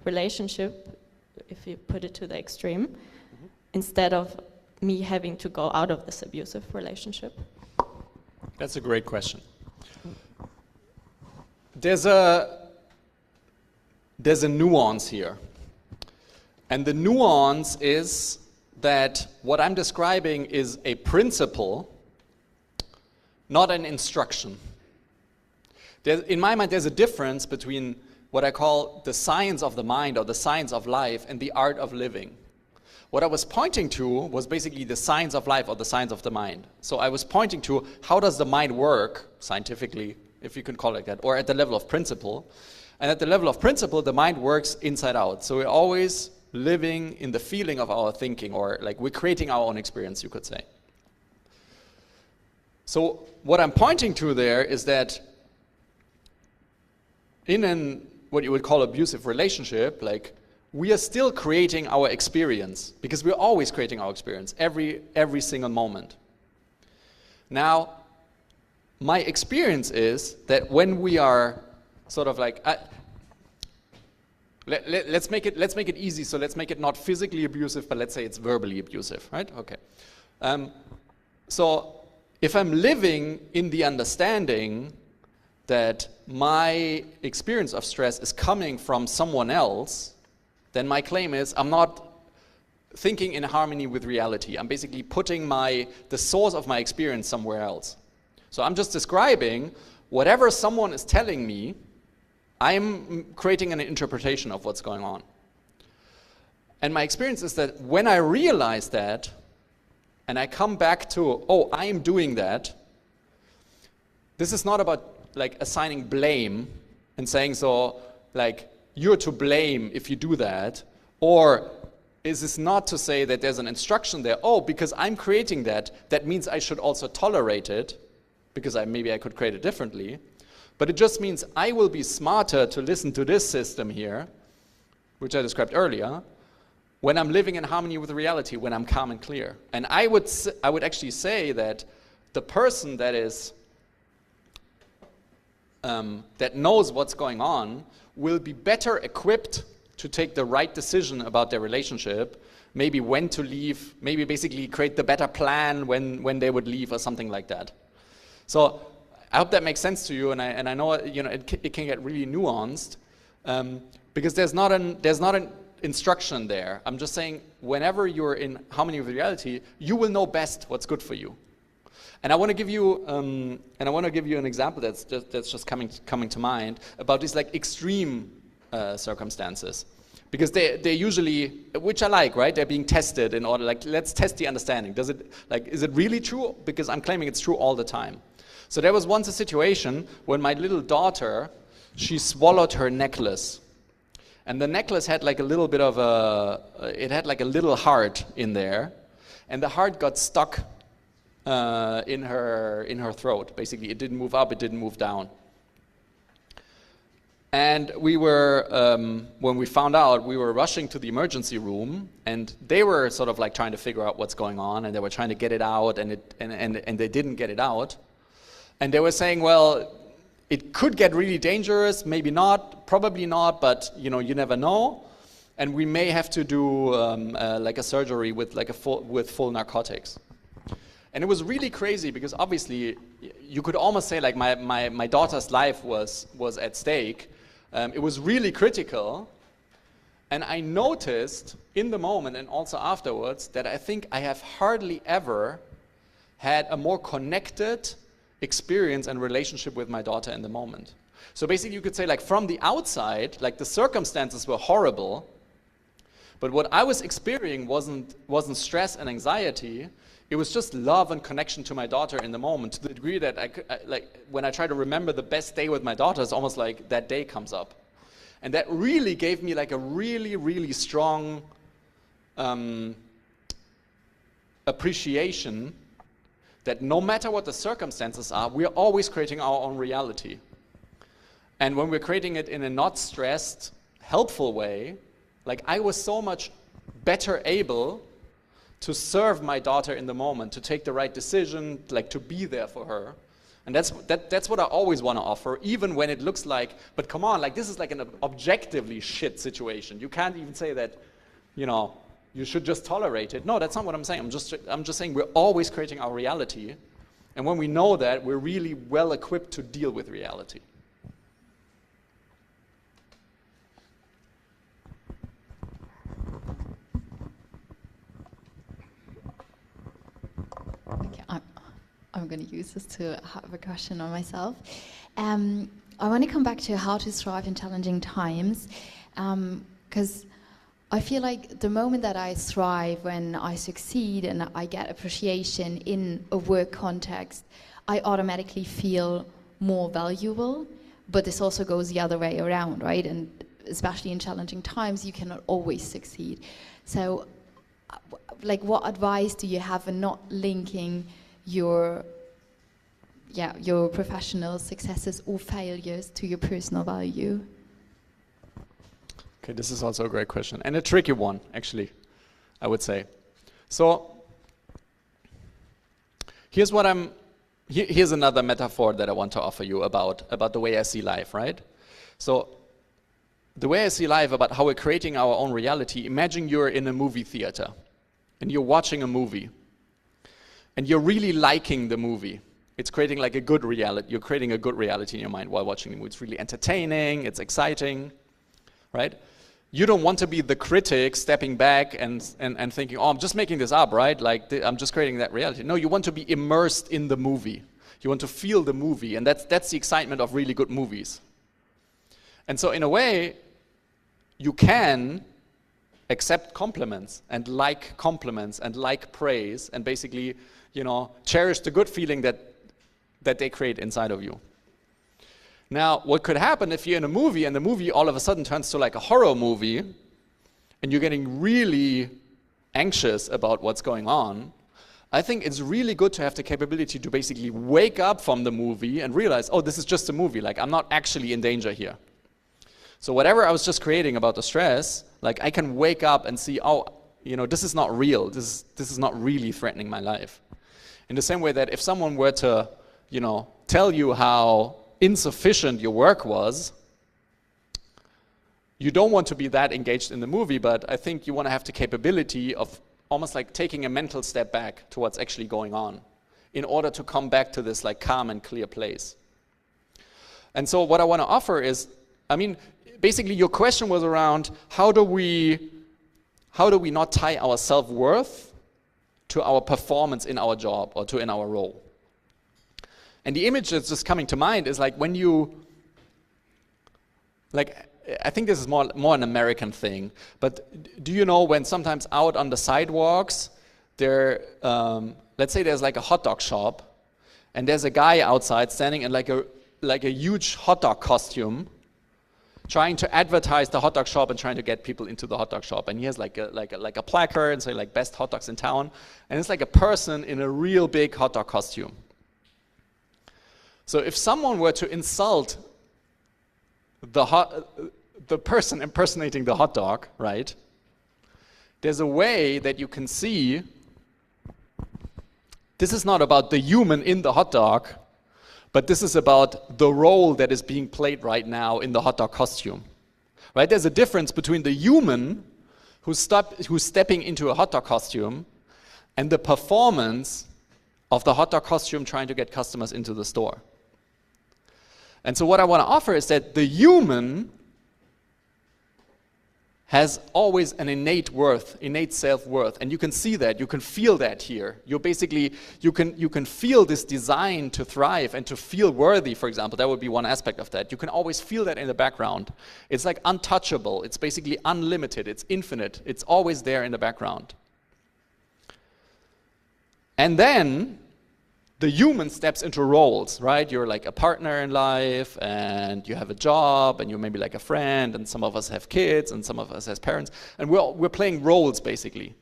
relationship, if you put it to the extreme, instead of me having to go out of this abusive relationship? That's a great question. There's a nuance here. And the nuance is that what I'm describing is a principle, not an instruction. In my mind, there's a difference between what I call the science of the mind or the science of life and the art of living. What I was pointing to was basically the science of life or the science of the mind. So I was pointing to how does the mind work, scientifically, if you can call it that, or at the level of principle. And at the level of principle, the mind works inside out. So we're always living in the feeling of our thinking, or like we're creating our own experience, you could say. So what I'm pointing to there is that in what you would call abusive relationship, like, we are still creating our experience, because we're always creating our experience, every single moment. Now, my experience is that when we are sort of like, let's make it easy, so let's make it not physically abusive, but let's say it's verbally abusive, right? Okay. So if I'm living in the understanding that my experience of stress is coming from someone else, then my claim is I'm not thinking in harmony with reality. I'm basically putting the source of my experience somewhere else. So I'm just describing whatever someone is telling me, I'm creating an interpretation of what's going on. And my experience is that when I realize that, and I come back to, oh, I am doing that, this is not about like assigning blame and saying, so like, you're to blame if you do that, or is this not to say that there's an instruction there, oh, because I'm creating that means I should also tolerate it, because maybe I could create it differently, but it just means I will be smarter to listen to this system here, which I described earlier, when I'm living in harmony with reality, when I'm calm and clear. And I would actually say that the person that is that knows what's going on will be better equipped to take the right decision about their relationship, maybe when to leave, maybe basically create the better plan when they would leave or something like that. So I hope that makes sense to you, and I know it can get really nuanced because there's not an instruction there. I'm just saying whenever you're in harmony with reality, you will know best what's good for you. And I want to give you an example that's just coming to mind about these like extreme circumstances, because they usually, which I like, right? They're being tested in order, like, let's test the understanding. Is it really true? Because I'm claiming it's true all the time. So there was once a situation when my little daughter, she swallowed her necklace, and the necklace had like a little bit of it had like a little heart in there, and the heart got stuck in her throat. Basically, it didn't move up, it didn't move down. And we were, when we found out, we were rushing to the emergency room, and they were sort of like trying to figure out what's going on, and they were trying to get it out, and they didn't get it out. And they were saying, well, it could get really dangerous, maybe not, probably not, but you never know. And we may have to do like a surgery with full narcotics. And it was really crazy because obviously you could almost say like my daughter's life was at stake. It was really critical. And I noticed in the moment and also afterwards that I think I have hardly ever had a more connected experience and relationship with my daughter in the moment. So basically you could say, like, from the outside, like, the circumstances were horrible, but what I was experiencing wasn't stress and anxiety. It was just love and connection to my daughter in the moment, to the degree that like, when I try to remember the best day with my daughter, it's almost like that day comes up. And that really gave me like a really, really strong appreciation that no matter what the circumstances are, we're always creating our own reality. And when we're creating it in a not stressed, helpful way, like, I was so much better able to serve my daughter in the moment, to take the right decision, like, to be there for her. And that's what I always want to offer, even when it looks like, but come on, like, this is like an objectively shit situation. You can't even say that, you know, you should just tolerate it. No, that's not what I'm saying. I'm just saying we're always creating our reality. And when we know that, we're really well equipped to deal with reality. Okay, I'm going to use this to have a question on myself. I want to come back to how to thrive in challenging times, because I feel like the moment that I thrive, when I succeed and I get appreciation in a work context, I automatically feel more valuable, but this also goes the other way around, right? And especially in challenging times, you cannot always succeed. So, like, what advice do you have in not linking your professional successes or failures to your personal value? Okay, this is also a great question, and a tricky one, actually, I would say. So, here's another metaphor that I want to offer you about the way I see life, right? So, the way I see life, about how we're creating our own reality, imagine you're in a movie theater, and you're watching a movie, and you're really liking the movie. It's creating like a good reality. You're creating a good reality in your mind while watching the movie. It's really entertaining, it's exciting, right? You don't want to be the critic stepping back and thinking, oh, I'm just making this up, right? Like, I'm just creating that reality. No, you want to be immersed in the movie. You want to feel the movie, and that's the excitement of really good movies. And so in a way, you can accept compliments and like praise, and basically, you know, cherish the good feeling that they create inside of you. Now, what could happen if you're in a movie and the movie all of a sudden turns to like a horror movie and you're getting really anxious about what's going on? I think it's really good to have the capability to basically wake up from the movie and realize, oh, this is just a movie, like, I'm not actually in danger here. So whatever I was just creating about the stress, like, I can wake up and see, oh, you know, this is not real. This is not really threatening my life. In the same way that if someone were to, you know, tell you how insufficient your work was, you don't want to be that engaged in the movie, but I think you want to have the capability of almost like taking a mental step back to what's actually going on in order to come back to this like calm and clear place. And so what I want to offer is, I mean, basically your question was around how do we not tie our self-worth to our performance in our job or in our role. And the image that's just coming to mind is like when you, like, I think this is more an American thing, but do you know when sometimes out on the sidewalks, let's say there's like a hot dog shop, and there's a guy outside standing in like a huge hot dog costume, trying to advertise the hot dog shop and trying to get people into the hot dog shop, and he has like a placard and say like best hot dogs in town, and it's like a person in a real big hot dog costume. So if someone were to insult the person impersonating the hot dog, right? There's a way that you can see this is not about the human in the hot dog, but this is about the role that is being played right now in the hot dog costume. Right? There's a difference between the human who's stepping into a hot dog costume and the performance of the hot dog costume trying to get customers into the store. And so what I want to offer is that the human has always an innate worth, innate self-worth, and you can see that, you can feel that here. You're basically, you can feel this design to thrive and to feel worthy, for example. That would be one aspect of that. You can always feel that in the background. It's like untouchable. It's basically unlimited. It's infinite. It's always there in the background. And then the human steps into roles, right? You're like a partner in life, and you have a job, and you're maybe like a friend, and some of us have kids, and some of us has parents, and we're playing roles, basically.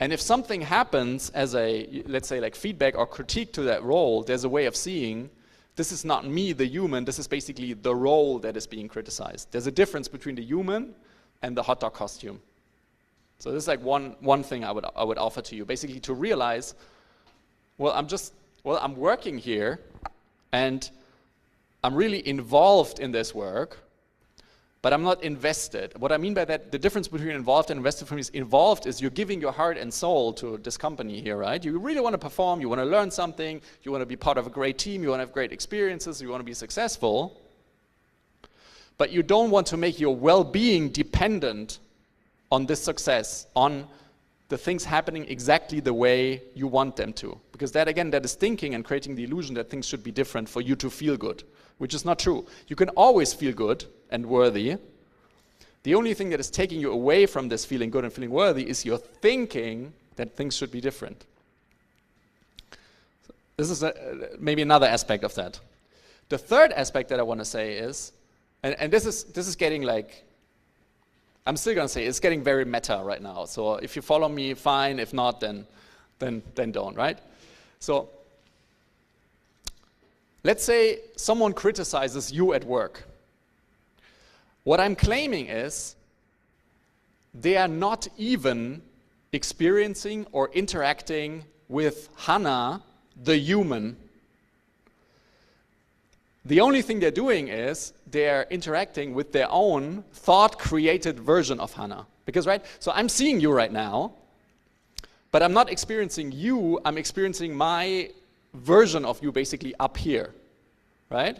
And if something happens as a, let's say, like feedback or critique to that role, there's a way of seeing, this is not me, the human, this is basically the role that is being criticized. There's a difference between the human and the hot dog costume. So this is like one thing I would offer to you, basically to realize, well, I'm working here, and I'm really involved in this work, but I'm not invested. What I mean by that, the difference between involved and invested for me is involved is you're giving your heart and soul to this company here, right? You really want to perform, you want to learn something, you want to be part of a great team, you want to have great experiences, you want to be successful, but you don't want to make your well-being dependent on this success, on the things happening exactly the way you want them to. Because that, again, that is thinking and creating the illusion that things should be different for you to feel good, which is not true. You can always feel good and worthy. The only thing that is taking you away from this feeling good and feeling worthy is your thinking that things should be different. So this is maybe another aspect of that. The third aspect that I want to say is, and this is getting like, I'm still going to say it's getting very meta right now. So if you follow me, fine. If not, then don't, right? So let's say someone criticizes you at work. What I'm claiming is they are not even experiencing or interacting with Hannah, the human. The only thing they're doing is they're interacting with their own thought-created version of Hannah. Because, right, so I'm seeing you right now, but I'm not experiencing you, I'm experiencing my version of you basically up here, right?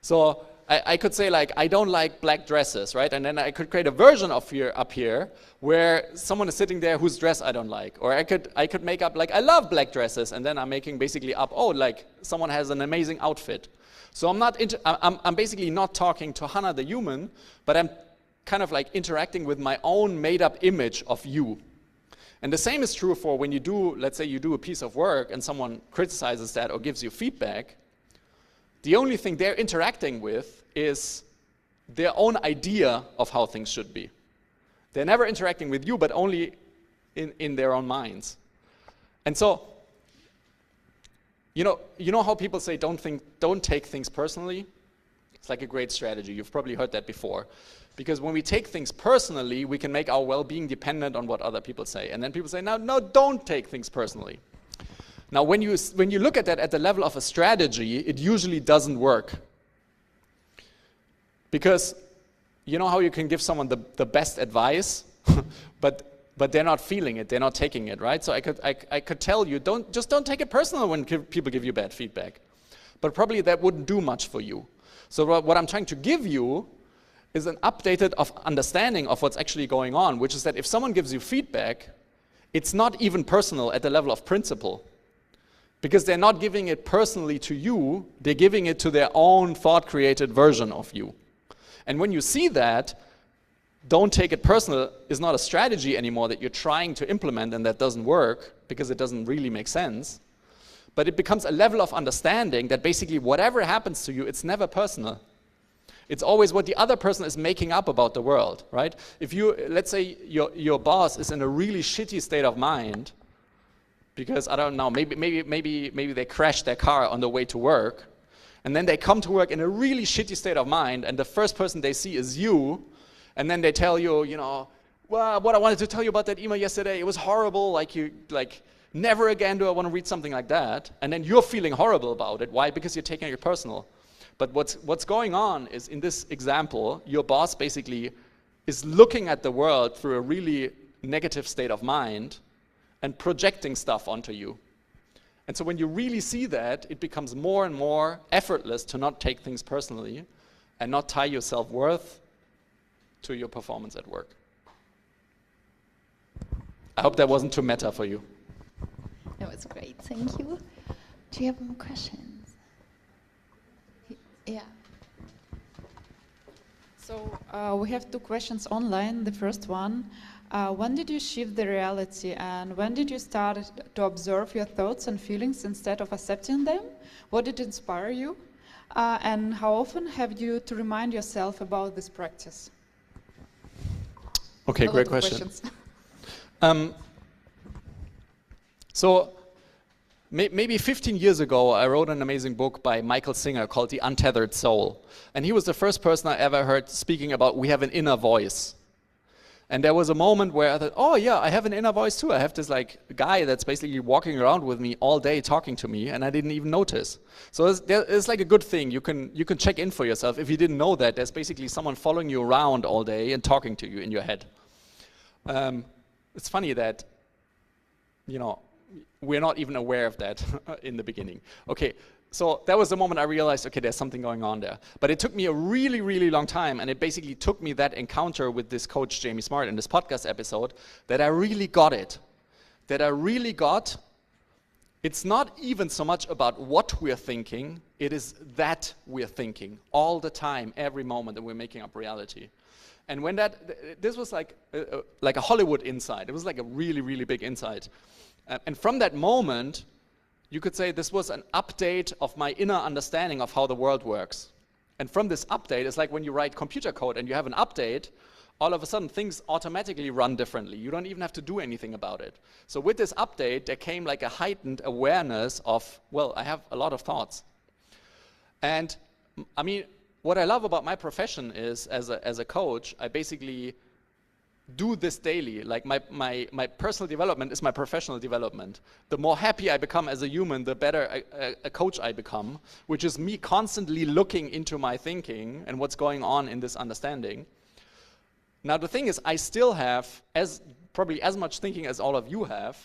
So I could say like, I don't like black dresses, right? And then I could create a version of here up here where someone is sitting there whose dress I don't like. Or I could make up like, I love black dresses, and then I'm making basically up, oh, like someone has an amazing outfit. So I'm basically not talking to Hannah the human, but I'm kind of like interacting with my own made-up image of you. And the same is true for when you do, let's say you do a piece of work and someone criticizes that or gives you feedback. The only thing they're interacting with is their own idea of how things should be. They're never interacting with you, but only in their own minds. And so, you know how people say don't take things personally? It's like a great strategy. You've probably heard that before. Because when we take things personally, we can make our well-being dependent on what other people say. And then people say, no, don't take things personally. Now, when you look at that at the level of a strategy, it usually doesn't work. Because you know how you can give someone the best advice, but they're not feeling it, they're not taking it, right? So I could tell you, don't take it personal when people give you bad feedback. But probably that wouldn't do much for you. So what I'm trying to give you is an updated understanding of what's actually going on, which is that if someone gives you feedback, it's not even personal at the level of principle. Because they're not giving it personally to you, they're giving it to their own thought-created version of you. And when you see that, don't take it personal is not a strategy anymore that you're trying to implement and that doesn't work because it doesn't really make sense. But it becomes a level of understanding that basically whatever happens to you, it's never personal. It's always what the other person is making up about the world, right? If you, let's say your boss is in a really shitty state of mind because, I don't know, maybe they crashed their car on the way to work, and then they come to work in a really shitty state of mind, and the first person they see is you, and then they tell you, well, what I wanted to tell you about that email yesterday, it was horrible, never again do I want to read something like that, and then you're feeling horrible about it. Why? Because you're taking it personal. But what's going on is, in this example, your boss basically is looking at the world through a really negative state of mind and projecting stuff onto you. And so when you really see that, it becomes more and more effortless to not take things personally and not tie your self-worth to your performance at work. I hope that wasn't too meta for you. That was great, thank you. Do you have more questions? Yeah. So we have 2 questions online. The first one, when did you shift the reality, and when did you start to observe your thoughts and feelings instead of accepting them? What did inspire you? And how often have you to remind yourself about this practice? Okay, great question. So maybe 15 years ago, I wrote an amazing book by Michael Singer called The Untethered Soul. And he was the first person I ever heard speaking about we have an inner voice. And there was a moment where I thought, oh yeah, I have an inner voice too. I have this like guy that's basically walking around with me all day talking to me, and I didn't even notice. So it's like a good thing. You can check in for yourself. If you didn't know that, there's basically someone following you around all day and talking to you in your head. It's funny that, you know, we're not even aware of that in the beginning. Okay, so that was the moment I realized, okay, there's something going on there. But it took me a really, really long time, and it basically took me that encounter with this coach, Jamie Smart, in this podcast episode, that I really got it. That I really got, it's not even so much about what we're thinking, it is that we're thinking all the time, every moment that we're making up reality. And when this was like a Hollywood insight. It was like a really, really big insight. And from that moment, you could say this was an update of my inner understanding of how the world works. And from this update, it's like when you write computer code and you have an update, all of a sudden things automatically run differently. You don't even have to do anything about it. So with this update, there came like a heightened awareness of, well, I have a lot of thoughts. And I mean, what I love about my profession is, as a coach, I basically do this daily. Like my personal development is my professional development. The more happy I become as a human, the better a coach I become, which is me constantly looking into my thinking and what's going on in this understanding. Now the thing is, I still have probably as much thinking as all of you have,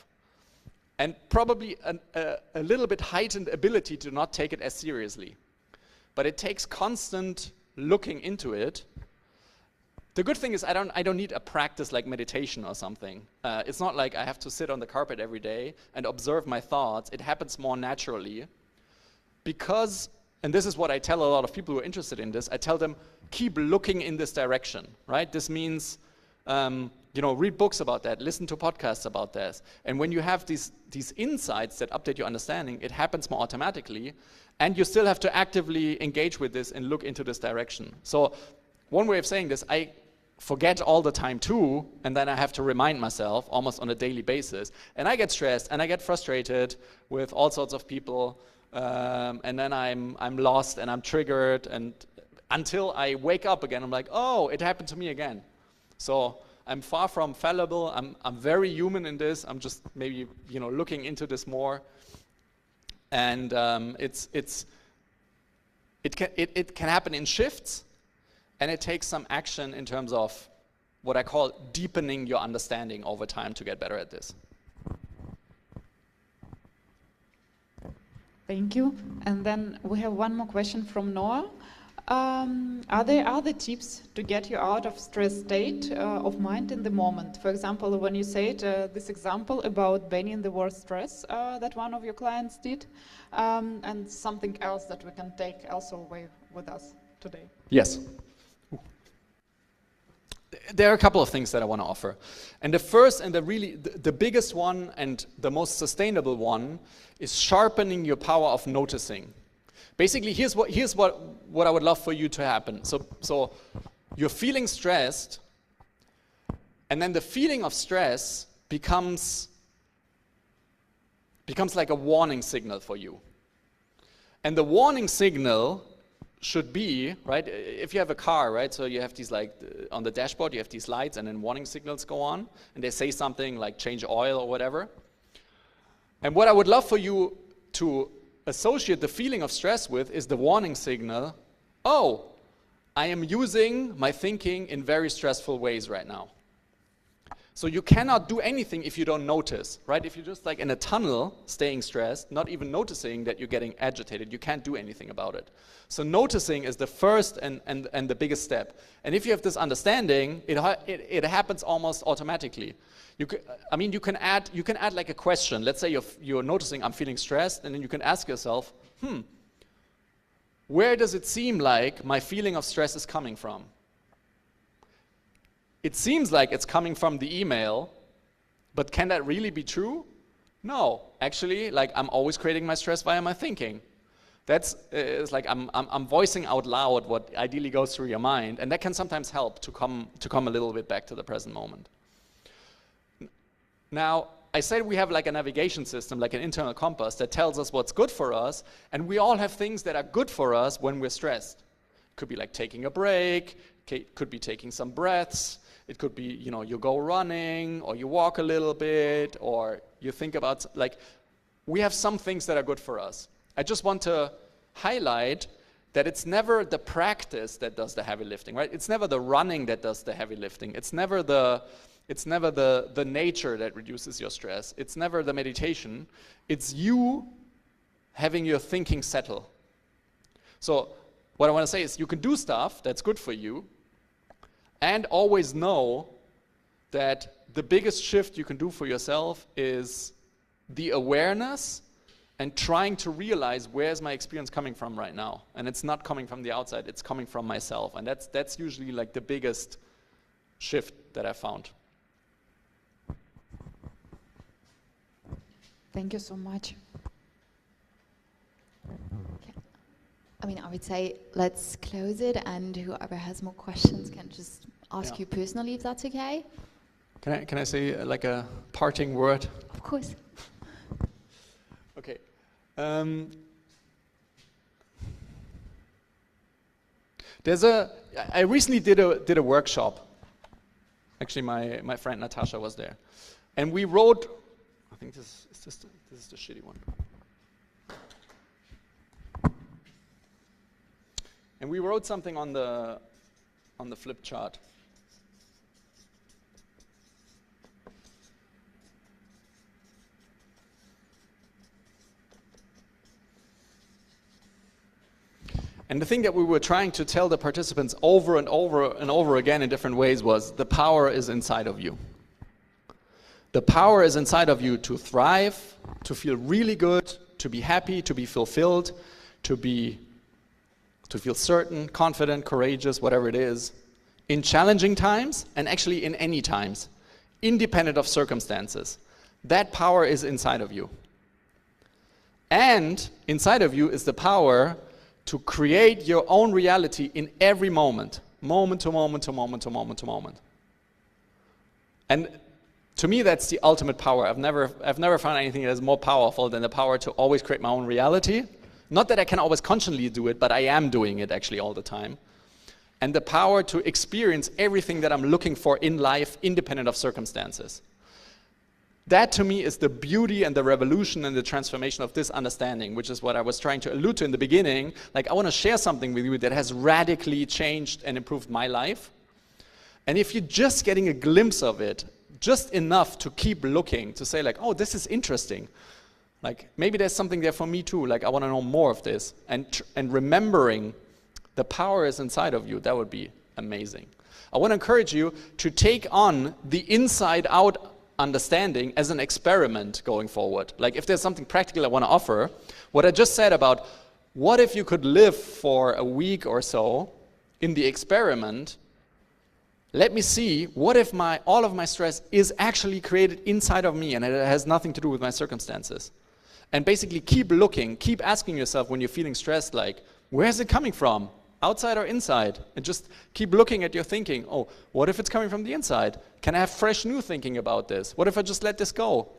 and probably a little bit heightened ability to not take it as seriously. But it takes constant looking into it. The good thing is I don't need a practice like meditation or something. It's not like I have to sit on the carpet every day and observe my thoughts. It happens more naturally because, and this is what I tell a lot of people who are interested in this, I tell them, keep looking in this direction, right? This means, read books about that, listen to podcasts about this. And when you have these insights that update your understanding, it happens more automatically, and you still have to actively engage with this and look into this direction. So one way of saying this, I forget all the time too, and then I have to remind myself almost on a daily basis. And I get stressed and I get frustrated with all sorts of people, and then I'm lost and I'm triggered, and until I wake up again, I'm like, oh, it happened to me again. So I'm far from fallible. I'm very human in this. I'm just maybe looking into this more, and it can happen in shifts. And it takes some action in terms of what I call deepening your understanding over time to get better at this. Thank you. And then we have one more question from Noah. Are there other tips to get you out of stress state of mind in the moment? For example, when you said this example about banning the word stress that one of your clients did, and something else that we can take also away with us today. Yes. There are a couple of things that I want to offer. And the first and the biggest one and the most sustainable one is sharpening your power of noticing. Basically, here's what I would love for you to happen. So you're feeling stressed, and then the feeling of stress becomes like a warning signal for you. And the warning signal should be, right, if you have a car, right, so you have these on the dashboard, you have these lights and then warning signals go on, and they say something like change oil or whatever. And what I would love for you to associate the feeling of stress with is the warning signal, oh, I am using my thinking in very stressful ways right now. So you cannot do anything if you don't notice, right? If you're just like in a tunnel, staying stressed, not even noticing that you're getting agitated, you can't do anything about it. So noticing is the first and the biggest step. And if you have this understanding, it happens almost automatically. You can add like a question. Let's say you're noticing I'm feeling stressed, and then you can ask yourself, where does it seem like my feeling of stress is coming from? It seems like it's coming from the email, but can that really be true? No, actually, like I'm always creating my stress via my thinking. It's like I'm voicing out loud what ideally goes through your mind, and that can sometimes help to come a little bit back to the present moment. Now, I said we have like a navigation system, like an internal compass that tells us what's good for us, and we all have things that are good for us when we're stressed. It could be like taking a break, could be taking some breaths, it could be, you go running, or you walk a little bit, or you think about, like, we have some things that are good for us. I just want to highlight that it's never the practice that does the heavy lifting, right? It's never the running that does the heavy lifting. It's never the nature that reduces your stress. It's never the meditation. It's you having your thinking settle. So what I want to say is you can do stuff that's good for you, and always know that the biggest shift you can do for yourself is the awareness and trying to realize where's my experience coming from right now. And it's not coming from the outside, it's coming from myself. And that's usually like the biggest shift that I found. Thank you so much. I would say let's close it, and whoever has more questions can just ask you personally, if that's okay. Can I say like a parting word? Of course. Okay. I recently did a workshop. Actually, my friend Natasha was there, and we wrote. I think this is the shitty one. And we wrote something on the flip chart. And the thing that we were trying to tell the participants over and over and over again in different ways was the power is inside of you. The power is inside of you to thrive, to feel really good, to be happy, to be fulfilled, to feel certain, confident, courageous, whatever it is, in challenging times and actually in any times, independent of circumstances. That power is inside of you. And inside of you is the power to create your own reality in every moment, moment to moment to moment to moment to moment. And to me, that's the ultimate power. I've never found anything that is more powerful than the power to always create my own reality. Not that I can always consciously do it, but I am doing it actually all the time. And the power to experience everything that I'm looking for in life, independent of circumstances. That to me is the beauty and the revolution and the transformation of this understanding, which is what I was trying to allude to in the beginning. Like, I want to share something with you that has radically changed and improved my life. And if you're just getting a glimpse of it, just enough to keep looking, to say like, oh, this is interesting. Like, maybe there's something there for me too. Like, I want to know more of this. And remembering the power is inside of you, that would be amazing. I want to encourage you to take on the inside-out understanding as an experiment going forward. Like, if there's something practical I want to offer, what I just said about what if you could live for a week or so in the experiment, let me see, what if all of my stress is actually created inside of me and it has nothing to do with my circumstances? And basically keep looking, keep asking yourself when you're feeling stressed, like, where is it coming from? Outside or inside? And just keep looking at your thinking. Oh, what if it's coming from the inside? Can I have fresh new thinking about this? What if I just let this go?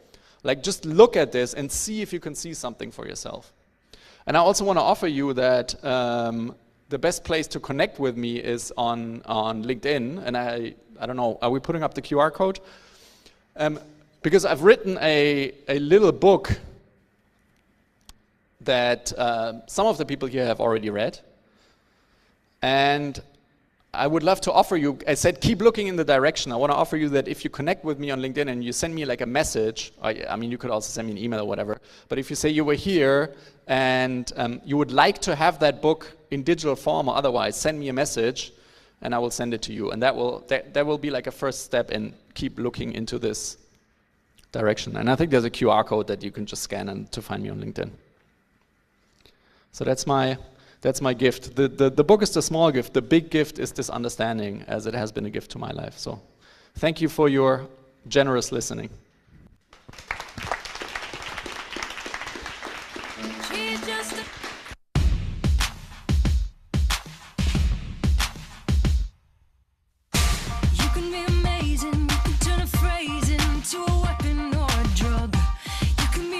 Like, just look at this and see if you can see something for yourself. And I also want to offer you that the best place to connect with me is on LinkedIn. And I don't know, are we putting up the QR code? Because I've written a little book that some of the people here have already read. And I would love to offer you, I said keep looking in the direction. I want to offer you that if you connect with me on LinkedIn and you send me like a message, I mean, you could also send me an email or whatever, but if you say you were here and you would like to have that book in digital form or otherwise, send me a message and I will send it to you. And that will be like a first step in keep looking into this direction. And I think there's a QR code that you can just scan and to find me on LinkedIn. So that's my gift. The book is the small gift. The big gift is this understanding, as it has been a gift to my life. So thank you for your generous listening. She's just a